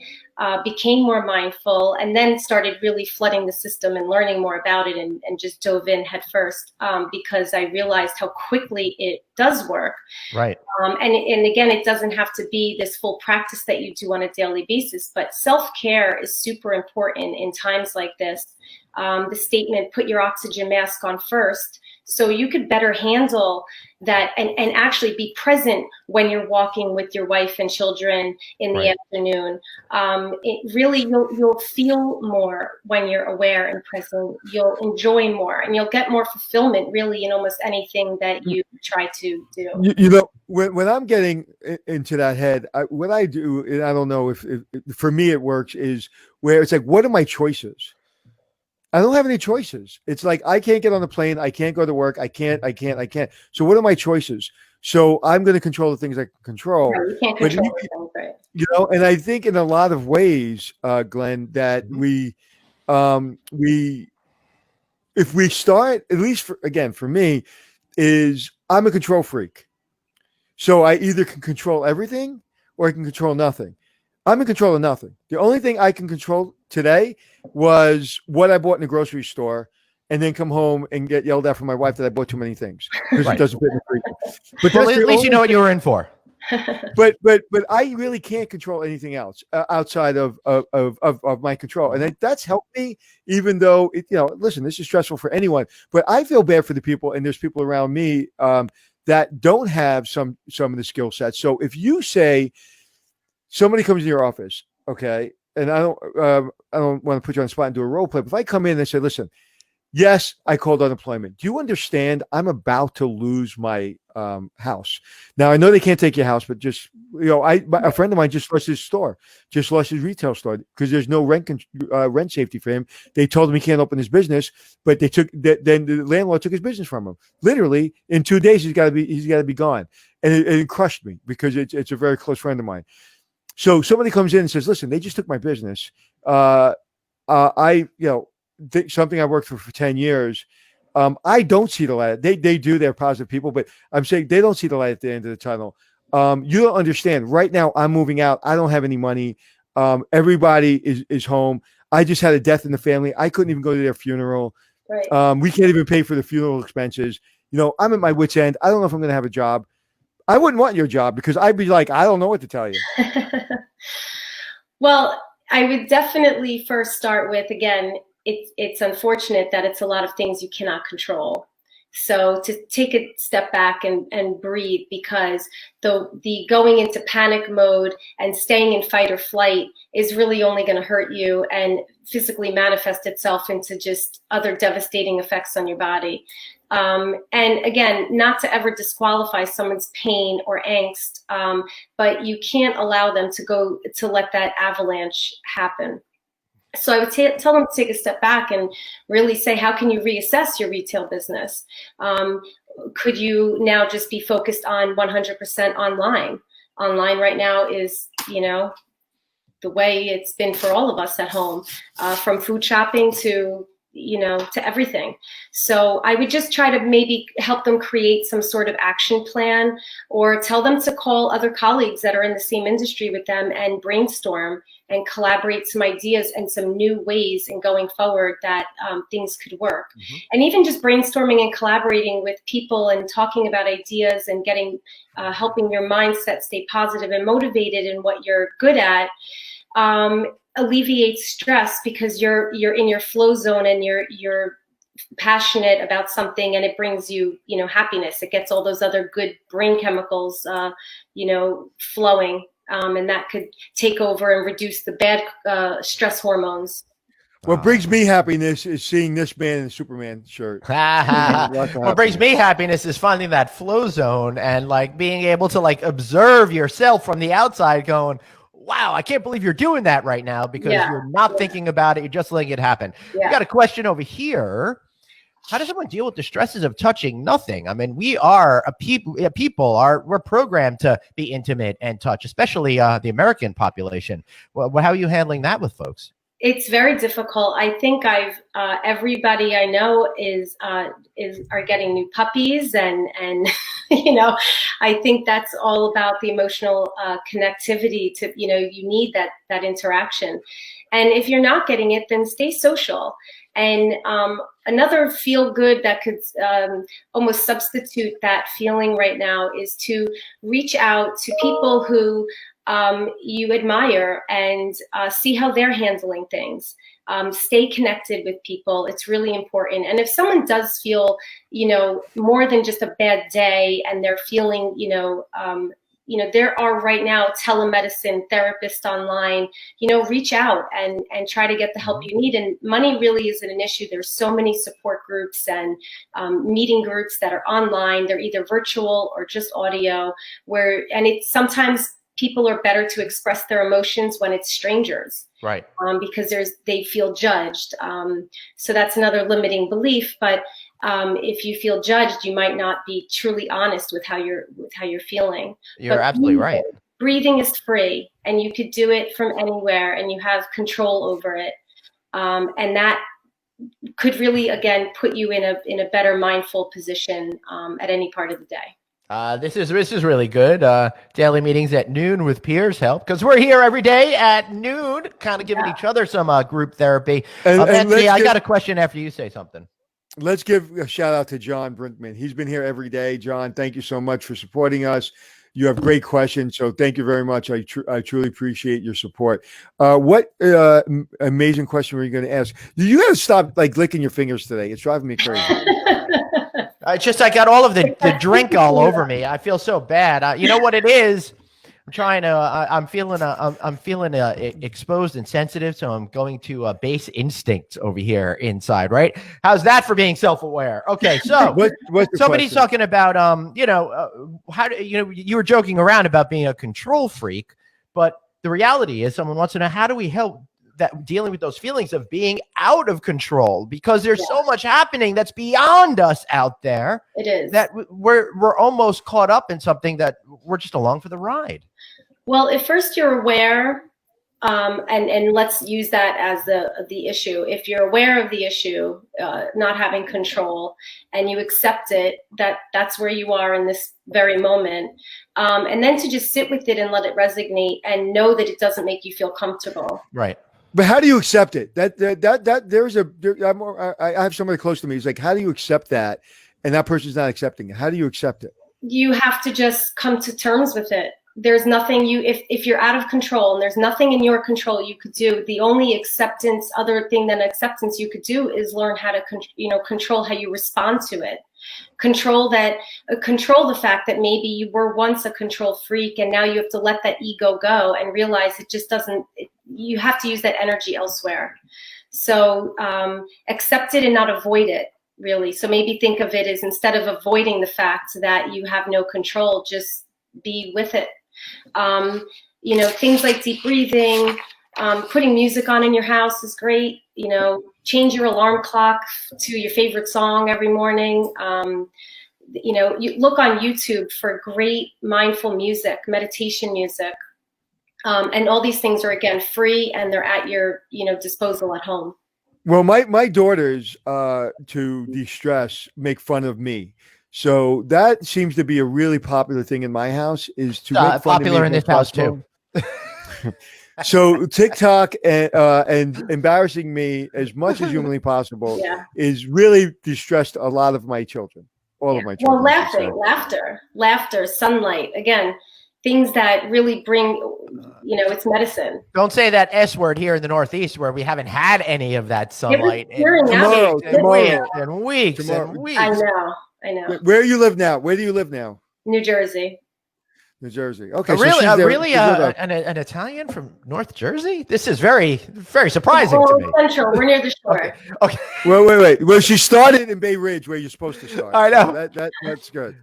became more mindful, and then started really flooding the system and learning more about it, and just dove in head first because I realized how quickly it does work. Right. And again, it doesn't have to be this full practice that you do on a daily basis, but self-care is super important in times like this. The statement, put your oxygen mask on first, so you could better handle that and actually be present when you're walking with your wife and children in the afternoon. It really, you'll feel more when you're aware and present. You'll enjoy more, and you'll get more fulfillment really in almost anything that you try to do. You know, when I'm getting into that head, what I do, and I don't know if for me it works, is where it's like, what are my choices? I don't have any choices. It's like, I can't get on the plane. I can't go to work. I can't. So what are my choices? So I'm going to control the things I can control. Right, you can't control things, right? You know, and I think in a lot of ways, Glenn, that if we start, at least for me, is I'm a control freak. So I either can control everything or I can control nothing. I'm in control of nothing. The only thing I can control today was what I bought in the grocery store, and then come home and get yelled at from my wife that I bought too many things because it doesn't fit in the freezer. But well, at least you know what you were in for. But I really can't control anything else outside of my control, and that's helped me. Even though listen, this is stressful for anyone, but I feel bad for the people, and there's people around me that don't have some of the skill sets. So if you say somebody comes in your office, okay, and I don't want to put you on the spot and do a role play, but if I come in and say, listen, yes, I called unemployment. Do you understand? I'm about to lose my house. Now I know they can't take your house, but just a friend of mine just lost his retail store because there's no rent safety for him. They told him he can't open his business, but then the landlord took his business from him. Literally in 2 days, he's got to be gone, and it crushed me because it's a very close friend of mine. So somebody comes in and says, listen, they just took my business. Something I worked for 10 years. I don't see the light. They do, they're positive people, but I'm saying they don't see the light at the end of the tunnel. You don't understand. Right now I'm moving out. I don't have any money. Everybody is home. I just had a death in the family. I couldn't even go to their funeral. Right. We can't even pay for the funeral expenses. I'm at my wit's end. I don't know if I'm going to have a job. I wouldn't want your job because I'd be like, I don't know what to tell you. Well, I would definitely first start with, again, it's unfortunate that it's a lot of things you cannot control. So to take a step back and breathe, because the going into panic mode and staying in fight or flight is really only going to hurt you and physically manifest itself into just other devastating effects on your body. And again, not to ever disqualify someone's pain or angst, but you can't allow them to let that avalanche happen. So I would tell them to take a step back and really say, how can you reassess your retail business? Could you now just be focused on 100% online? Online right now is, the way it's been for all of us at home, from food shopping to to everything. So I would just try to maybe help them create some sort of action plan, or tell them to call other colleagues that are in the same industry with them and brainstorm and collaborate some ideas and some new ways in going forward that things could work. Mm-hmm. And even just brainstorming and collaborating with people and talking about ideas and getting helping your mindset stay positive and motivated in what you're good at alleviates stress, because you're in your flow zone and you're passionate about something, and it brings you happiness. It gets all those other good brain chemicals flowing, and that could take over and reduce the bad stress hormones. What brings me happiness is seeing this man in the Superman shirt. What brings me happiness is finding that flow zone and like being able to like observe yourself from the outside going, wow, I can't believe you're doing that right now, because you're not thinking about it. You're just letting it happen. We got a question over here. How does someone deal with the stresses of touching nothing? I mean, we are we're programmed to be intimate and touch, especially the American population. Well, how are you handling that with folks? It's very difficult. I think everybody I know are getting new puppies, and I think that's all about the emotional connectivity to, you need that interaction. And if you're not getting it, then stay social. And another feel good that could almost substitute that feeling right now is to reach out to people who you admire and see how they're handling things. Stay connected with people. It's really important. And if someone does feel, more than just a bad day, and they're feeling, there are right now telemedicine therapists online, reach out and try to get the help you need. And money really isn't an issue. There's so many support groups and meeting groups that are online. They're either virtual or just audio, and it's sometimes people are better to express their emotions when it's strangers, right? Because they feel judged. So that's another limiting belief. But if you feel judged, you might not be truly honest with how you're feeling. You're absolutely right. Breathing is free, and you could do it from anywhere, and you have control over it. And that could really, again, put you in a better mindful position at any part of the day. This is really good. Daily meetings at noon with peers help, because we're here every day at noon, kind of giving each other some group therapy. Anthony, I got a question after you say something. Let's give a shout out to John Brinkman. He's been here every day. John, thank you so much for supporting us. You have great questions, so thank you very much. I truly appreciate your support. What amazing question were you going to ask? You got to stop licking your fingers today. It's driving me crazy. It's just I got all of the drink all over me. I feel so bad. You know what it is? I'm trying to. I'm feeling exposed and sensitive, so I'm going to base instincts over here inside. Right? How's that for being self-aware? Okay, so somebody's talking about how do you were joking around about being a control freak, but the reality is someone wants to know, how do we help that dealing with those feelings of being out of control, because there's so much happening that's beyond us out there. It is that we're almost caught up in something that we're just along for the ride. Well, if first you're aware, and let's use that as the issue. If you're aware of the issue, not having control, and you accept it, that's where you are in this very moment, and then to just sit with it and let it resonate and know that it doesn't make you feel comfortable. Right. But how do you accept it? I have somebody close to me. He's like, how do you accept that? And that person's not accepting it. How do you accept it? You have to just come to terms with it. There's nothing if you're out of control and there's nothing in your control you could do, the only other thing than acceptance you could do is learn how to, control how you respond to it. Control the fact that maybe you were once a control freak and now you have to let that ego go and realize it just doesn't, you have to use that energy elsewhere. So accept it and not avoid it, really. So maybe think of it as, instead of avoiding the fact that you have no control, just be with it. Things like deep breathing, putting music on in your house is great. Change your alarm clock to your favorite song every morning. You look on YouTube for great mindful music, meditation music. And all these things are, again, free, and they're at your, disposal at home. Well, my daughters, to de-stress, make fun of me. So that seems to be a really popular thing in my house, is to make fun popular of in me this house too. So TikTok and embarrassing me as much as humanly possible Yeah. is really distressed a lot of my children, all of my children. Well, I should say. laughter, sunlight. Again, things that really bring, it's medicine. Don't say that S word here in the Northeast, where we haven't had any of that sunlight in clearing out. Tomorrow. and weeks Tomorrow. and weeks. I know. Where do you live now? Where do you live now? New Jersey. New Jersey. Okay, so Really, she's there- really, she's there. an Italian from North Jersey? This is very, very surprising to me. Central. We're near the shore. Okay. Wait. Well, she started in Bay Ridge, where you're supposed to start. I know. So that's good.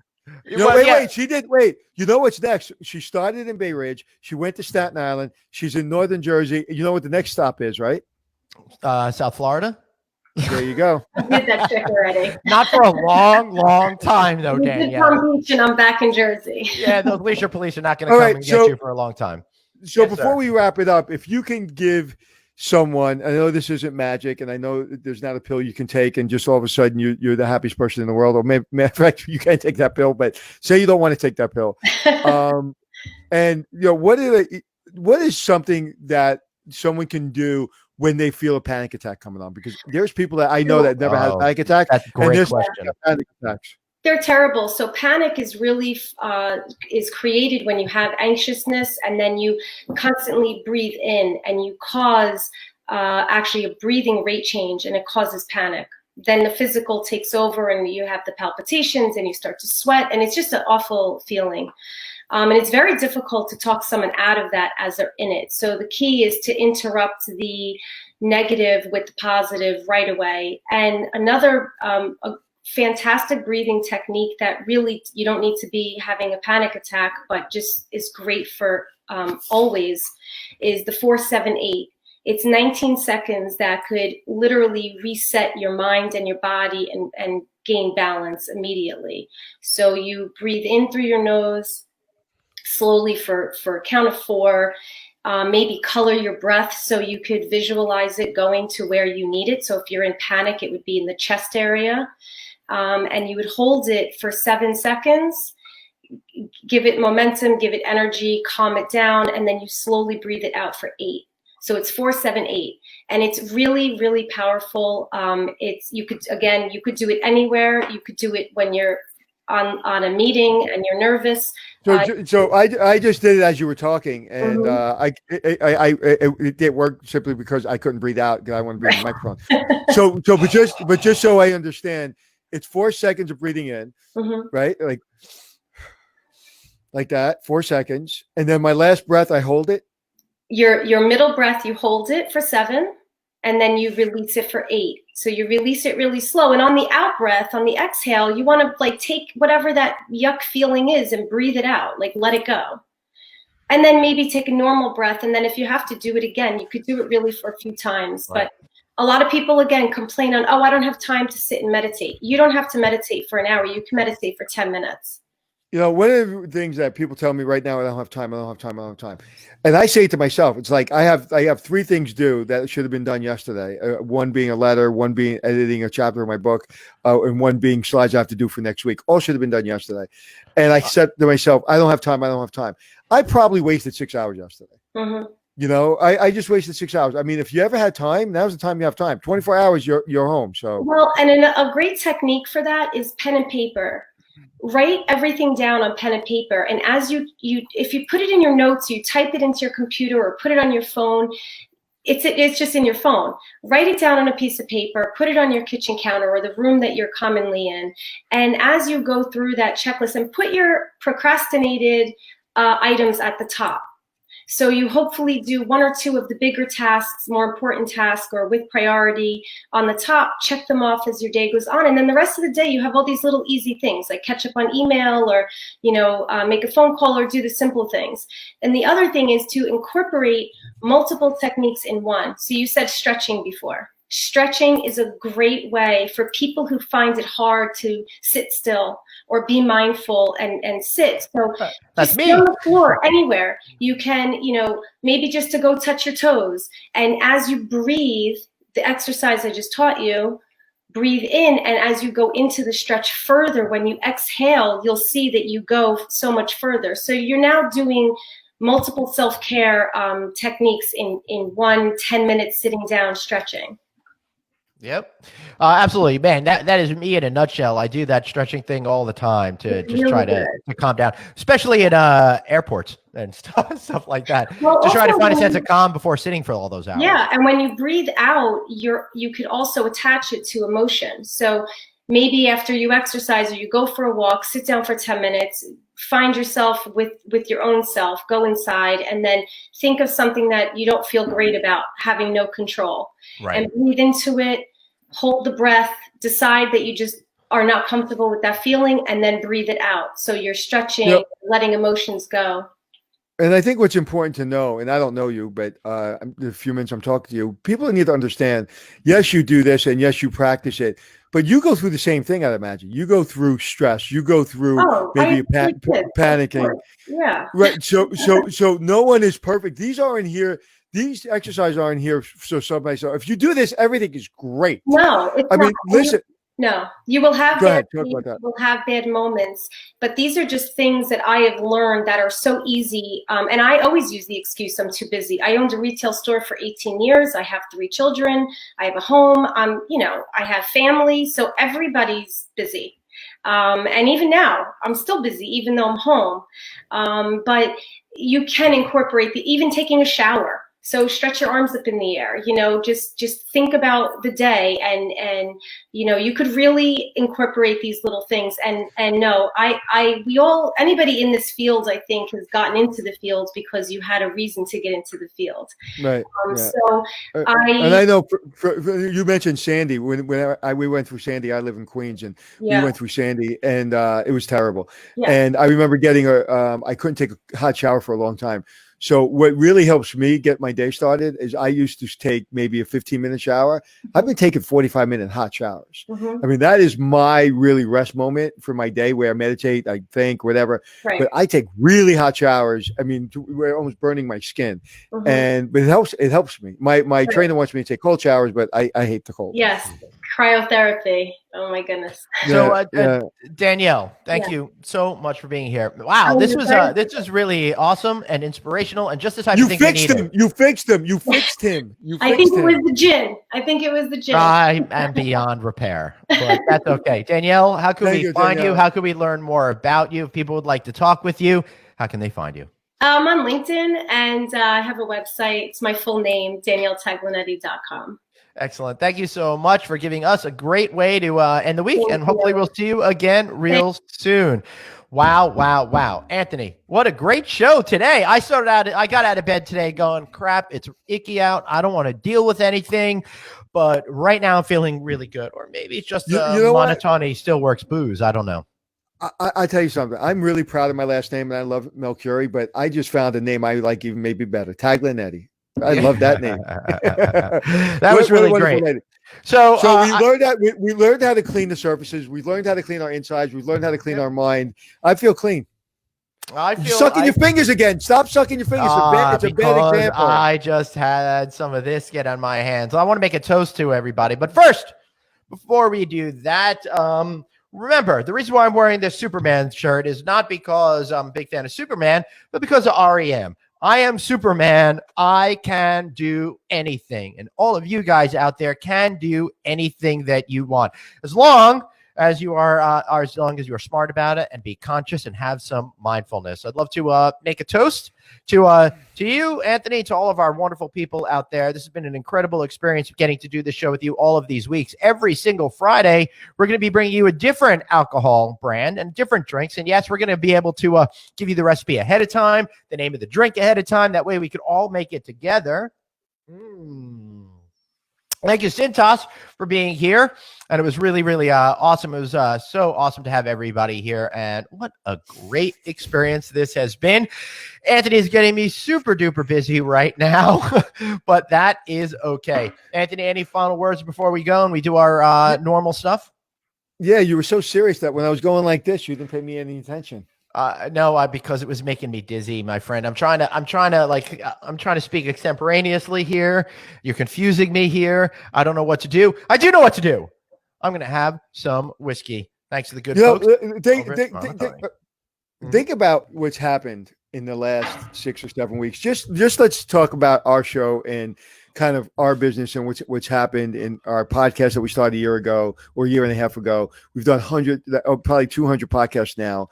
Well, Wait. yeah. She did. Wait. You know what's next? She started in Bay Ridge. She went to Staten Island. She's in Northern Jersey. You know what the next stop is, right? South Florida. There you go. I did that trick already. Not for a long, long time, though, We did Danielle. Palm Beach, and I'm back in Jersey. Yeah, those leisure police are not going to All come right, and so- get you for a long time. So Yes, before sir. we wrap it up, if you can give someone, I know this isn't magic, and I know there's not a pill you can take, and just all of a sudden you're the happiest person in the world. Or matter of fact, you can't take that pill, but say you don't want to take that pill. And what is something that someone can do when they feel a panic attack coming on? Because there's people that I know that never had a Oh, panic attack, That's a and great there's question. panic attacks. They're terrible. So panic is really is created when you have anxiousness, and then you constantly breathe in, and you cause actually a breathing rate change, and it causes panic. Then the physical takes over, and you have the palpitations, and you start to sweat, and it's just an awful feeling. And it's very difficult to talk someone out of that as they're in it. So the key is to interrupt the negative with the positive right away. And another a fantastic breathing technique that really you don't need to be having a panic attack, but just is great for always, is the 4-7-8. It's 19 seconds that could literally reset your mind and your body and gain balance immediately. So you breathe in through your nose slowly for a count of 4. Maybe color your breath so you could visualize it going to where you need it. So if you're in panic, it would be in the chest area. And you would hold it for 7 seconds, give it momentum, give it energy, calm it down, and then you slowly breathe it out for 8. So it's 4-7-8, and it's really, really powerful. You could do it anywhere. You could do it when you're on a meeting and you're nervous. So I just did it as you were talking, and it didn't work simply because I couldn't breathe out because I want to breathe in the microphone. But just so I understand, it's 4 seconds of breathing in, right? Like that, 4 seconds, and then my last breath, I hold it. Your middle breath, you hold it for 7, and then you release it for 8. So you release it really slow. And on the out breath, on the exhale, you want to take whatever that yuck feeling is and breathe it out, let it go. And then maybe take a normal breath. And then if you have to do it again, you could do it really for a few times. Right. But a lot of people, again, complain on, I don't have time to sit and meditate. You don't have to meditate for an hour. You can meditate for 10 minutes. One of the things that people tell me right now, I don't have time. And I say to myself, it's like I have 3 things due that should have been done yesterday. One being a letter, one being editing a chapter of my book, and one being slides I have to do for next week. All should have been done yesterday. And I said to myself, I don't have time. I probably wasted 6 hours yesterday. I just wasted 6 hours. I mean, if you ever had time, now's the time you have time. 24 hours, you're home. So well, and a great technique for that is pen and paper. Write everything down on pen and paper, and as you if you put it in your notes, you type it into your computer or put it on your phone. It's just in your phone. Write it down on a piece of paper, put it on your kitchen counter or the room that you're commonly in, and as you go through that checklist, and put your procrastinated items at the top. So you hopefully do 1 or 2 of the bigger tasks, more important tasks, or with priority on the top, check them off as your day goes on. And then the rest of the day, you have all these little easy things like catch up on email or, make a phone call or do the simple things. And the other thing is to incorporate multiple techniques in one. So you said stretching before. Stretching is a great way for people who find it hard to sit still or be mindful and sit. So That's just me. on the floor, anywhere. You can, maybe just to go touch your toes. And as you breathe, the exercise I just taught you, breathe in, and as you go into the stretch further, when you exhale, you'll see that you go so much further. So you're now doing multiple self-care techniques in one 10-minute sitting down stretching. Yep. Absolutely, man. That is me in a nutshell. I do that stretching thing all the time to It's just really try good. to calm down, especially in airports and stuff like that. Well, Just try to also find a when- sense of calm before sitting for all those hours. Yeah, and when you breathe out, you could also attach it to emotion. So maybe after you exercise or you go for a walk, sit down for 10 minutes, find yourself with your own self, go inside, and then think of something that you don't feel great about, having no control. Right. And breathe into it, hold the breath, decide that you just are not comfortable with that feeling, and then breathe it out. So you're stretching, Yep. letting emotions go. And I think what's important to know, and I don't know you, but the few minutes I'm talking to you, people need to understand, yes, you do this, and yes, you practice it, but you go through the same thing, I'd imagine. You go through stress. You go through maybe panicking. Yeah. Right. So no one is perfect. These aren't here. These exercises aren't here. So somebody, so if you do this, everything is great. No, it's I mean, not. listen. No, you will have Go bad ahead, talk days, about that. you will have bad moments, but these are just things that I have learned that are so easy. And I always use the excuse I'm too busy. I owned a retail store for 18 years. I have 3 children. I have a home. I have family. So everybody's busy. And even now, I'm still busy, even though I'm home. But you can incorporate even taking a shower. So stretch your arms up in the air, just think about the day, and you could really incorporate these little things. And no, anybody in this field, I think, has gotten into the field because you had a reason to get into the field. Right. Yeah. So and I know you mentioned Sandy. When we went through Sandy, I live in Queens, and we went through Sandy, and it was terrible. Yeah. And I remember getting I couldn't take a hot shower for a long time. So what really helps me get my day started is I used to take maybe a 15-minute shower. I've been taking 45-minute hot showers. Mhm. I mean, that is my really rest moment for my day, where I meditate, I think, whatever. Right. But I take really hot showers. I mean, we're almost burning my skin. Mhm. But it helps me. My trainer wants me to take cold showers, but I hate the cold. Yes, cryotherapy. Oh my goodness. So Yeah. Danielle, thank Yeah. you so much for being here. Wow, Oh, this you're was very this is really awesome and inspirational, and just the type You of thing we fixed needed. him. You fixed him. You fixed him. You I fixed think it him. was the gin. I think it was the gin. I am beyond repair, but that's okay. Danielle, how can Thank we you, find you? Danielle. How can we learn more about you? If people would like to talk with you, how can they find you? I'm on LinkedIn, and I have a website. It's my full name, DanielleTaglianetti.com. Excellent. Thank you so much for giving us a great way to end the week, Thank and hopefully you. we'll see you again real soon. Wow, wow, wow. Anthony, what a great show today. I got out of bed today going, crap, it's icky out. I don't want to deal with anything, but right now I'm feeling really good. Or maybe it's just You know what? monotony still works booze. I don't know. I tell you something. I'm really proud of my last name, and I love Mel Curie, but I just found a name I like even maybe better. Taglianetti. I love that name. That was really great. Name. So we learned that we learned how to clean the surfaces. We learned how to clean our insides. We learned how to clean our mind. I feel clean. I You're feel sucking your fingers again. Stop sucking your fingers. It's a bad because example. I just had some of this get on my hands. I want to make a toast to everybody. But first, before we do that, remember, the reason why I'm wearing this Superman shirt is not because I'm a big fan of Superman, but because of REM. I am Superman. I can do anything. And all of you guys out there can do anything that you want. As long as you are smart about it and be conscious and have some mindfulness. I'd love to make a toast to you, Anthony, to all of our wonderful people out there. This has been an incredible experience getting to do this show with you all of these weeks. Every single Friday, we're going to be bringing you a different alcohol brand and different drinks. And yes, we're going to be able to give you the recipe ahead of time, the name of the drink ahead of time. That way we could all make it together. Thank you, Cintas, for being here. And it was really, really awesome. It was so awesome to have everybody here. And what a great experience this has been. Anthony is getting me super duper busy right now, but that is okay. Anthony, any final words before we go and we do our normal stuff? Yeah, you were so serious that when I was going like this, you didn't pay me any attention. No, because it was making me dizzy, my friend. I'm trying to speak extemporaneously here. You're confusing me here. I don't know what to do. I do know what to do. I'm going to have some whiskey. Thanks to the good folks. Think about what's happened in the last 6 or 7 weeks. Just let's talk about our show and kind of our business and what's happened in our podcast that we started a year ago or a year and a half ago. We've done probably 200 podcasts now,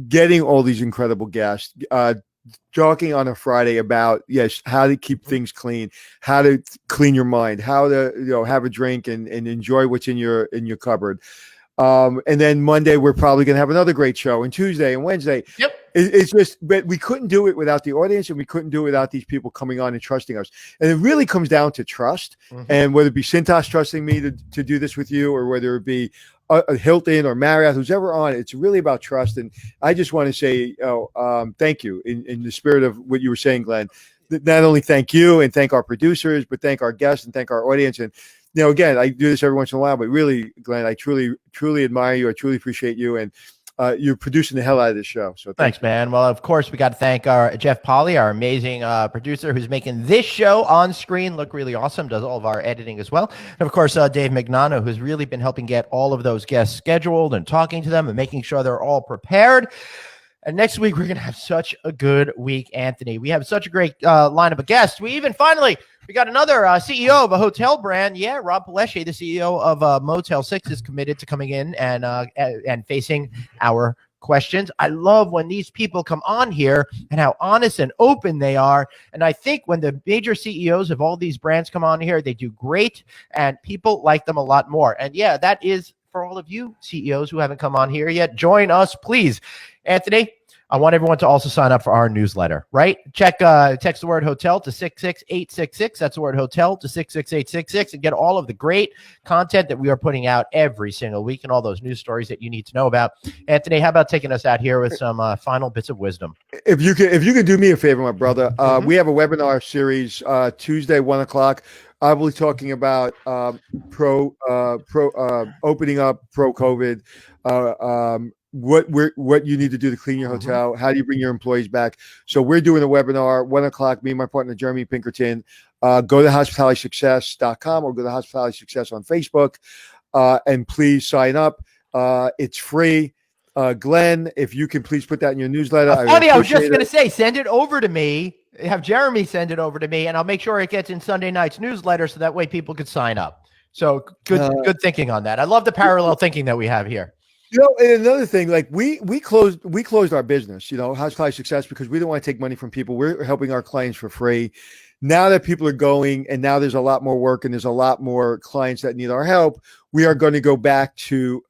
getting all these incredible guests, talking on a Friday about, how to keep things clean, how to clean your mind, how to, have a drink and enjoy what's in your cupboard. And then Monday, we're probably going to have another great show, and Tuesday and Wednesday. Yep. It's just, but we couldn't do it without the audience, and we couldn't do it without these people coming on and trusting us. And it really comes down to trust. Mm-hmm. And whether it be Cintas trusting me to do this with you, or whether it be Hilton or Marriott, who's ever on, it's really about trust. And I just want to say, thank you in the spirit of what you were saying, Glenn. Not only thank you and thank our producers, but thank our guests and thank our audience. And again, I do this every once in a while, but really, Glenn, I truly, truly admire you. I truly appreciate you, and you're producing the hell out of this show. So thanks, man. Well, of course, we got to thank our Jeff Polly, our amazing producer, who's making this show on screen look really awesome. Does all of our editing as well, and of course, Dave Magnano, who's really been helping get all of those guests scheduled and talking to them and making sure they're all prepared. And next week, we're going to have such a good week, Anthony. We have such a great lineup of guests. We got another CEO of a hotel brand. Yeah, Rob Pelesche, the CEO of Motel 6, is committed to coming in and facing our questions. I love when these people come on here and how honest and open they are. And I think when the major CEOs of all these brands come on here, they do great, and people like them a lot more. And yeah, that is for all of you CEOs who haven't come on here yet. Join us, please. Anthony, I want everyone to also sign up for our newsletter, right? Text the word hotel to 66866. That's the word hotel to 66866, and get all of the great content that we are putting out every single week and all those news stories that you need to know about. Anthony, how about taking us out here with some final bits of wisdom? If you could do me a favor, my brother, we have a webinar series Tuesday, 1:00. I will be talking about opening up pro-COVID, what you need to do to clean your hotel, how do you bring your employees back. So we're doing a webinar 1:00, me and my partner Jeremy Pinkerton. Go to hospitalitysuccess.com or go to Hospitality Success on Facebook, and please sign up. It's free. Glenn, if you can please put that in your newsletter. I was just going to say, send it over to me. Have Jeremy send it over to me, and I'll make sure it gets in Sunday night's newsletter, so that way people can sign up. So good thinking on that. I love the parallel thinking that we have here. And another thing, like we closed our business, Hospitality Success, because we don't want to take money from people. We're helping our clients for free. Now that people are going, and now there's a lot more work and there's a lot more clients that need our help, we are going to go back to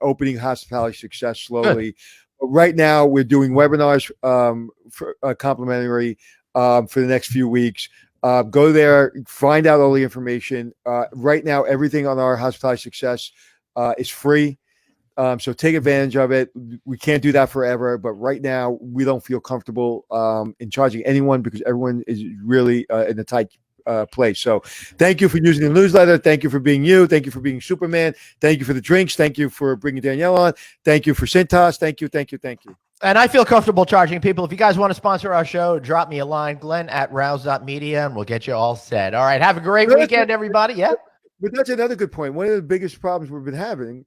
opening Hospitality Success slowly. But right now, we're doing webinars for complimentary for the next few weeks. Go there, find out all the information. Right now, everything on our Hospitality Success is free. So take advantage of it. We can't do that forever, but right now we don't feel comfortable in charging anyone, because everyone is really in a tight place. So thank you for using the newsletter. Thank you for being you. Thank you for being Superman. Thank you for the drinks. Thank you for bringing Danielle on. Thank you for Cintas. Thank you. Thank you. Thank you. And I feel comfortable charging people. If you guys want to sponsor our show, drop me a line, Glenn@rouse.media, and we'll get you all set. All right. Have a great weekend, everybody. Yeah. But that's another good point. One of the biggest problems we've been having,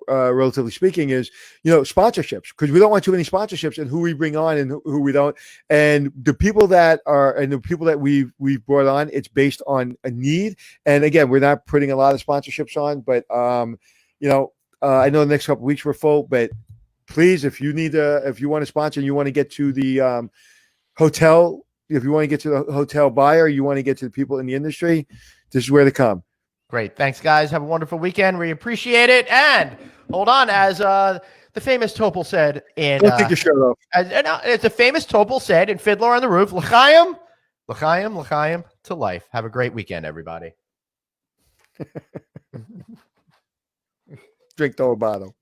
relatively speaking, is, sponsorships, because we don't want too many sponsorships, and who we bring on and who we don't. And the people that we've brought on, it's based on a need. And again, we're not putting a lot of sponsorships on, but I know the next couple of weeks we're full, but please, if you want to sponsor and you want to get to the hotel, if you want to get to the hotel buyer, you want to get to the people in the industry, this is where to come. Great. Thanks, guys. Have a wonderful weekend. We appreciate it. And hold on, as the famous Topol said in... Don't take your shirt off. It's a famous Topol said in Fiddler on the Roof, L'chaim, l'chaim, l'chaim to life. Have a great weekend, everybody. Drink the whole bottle.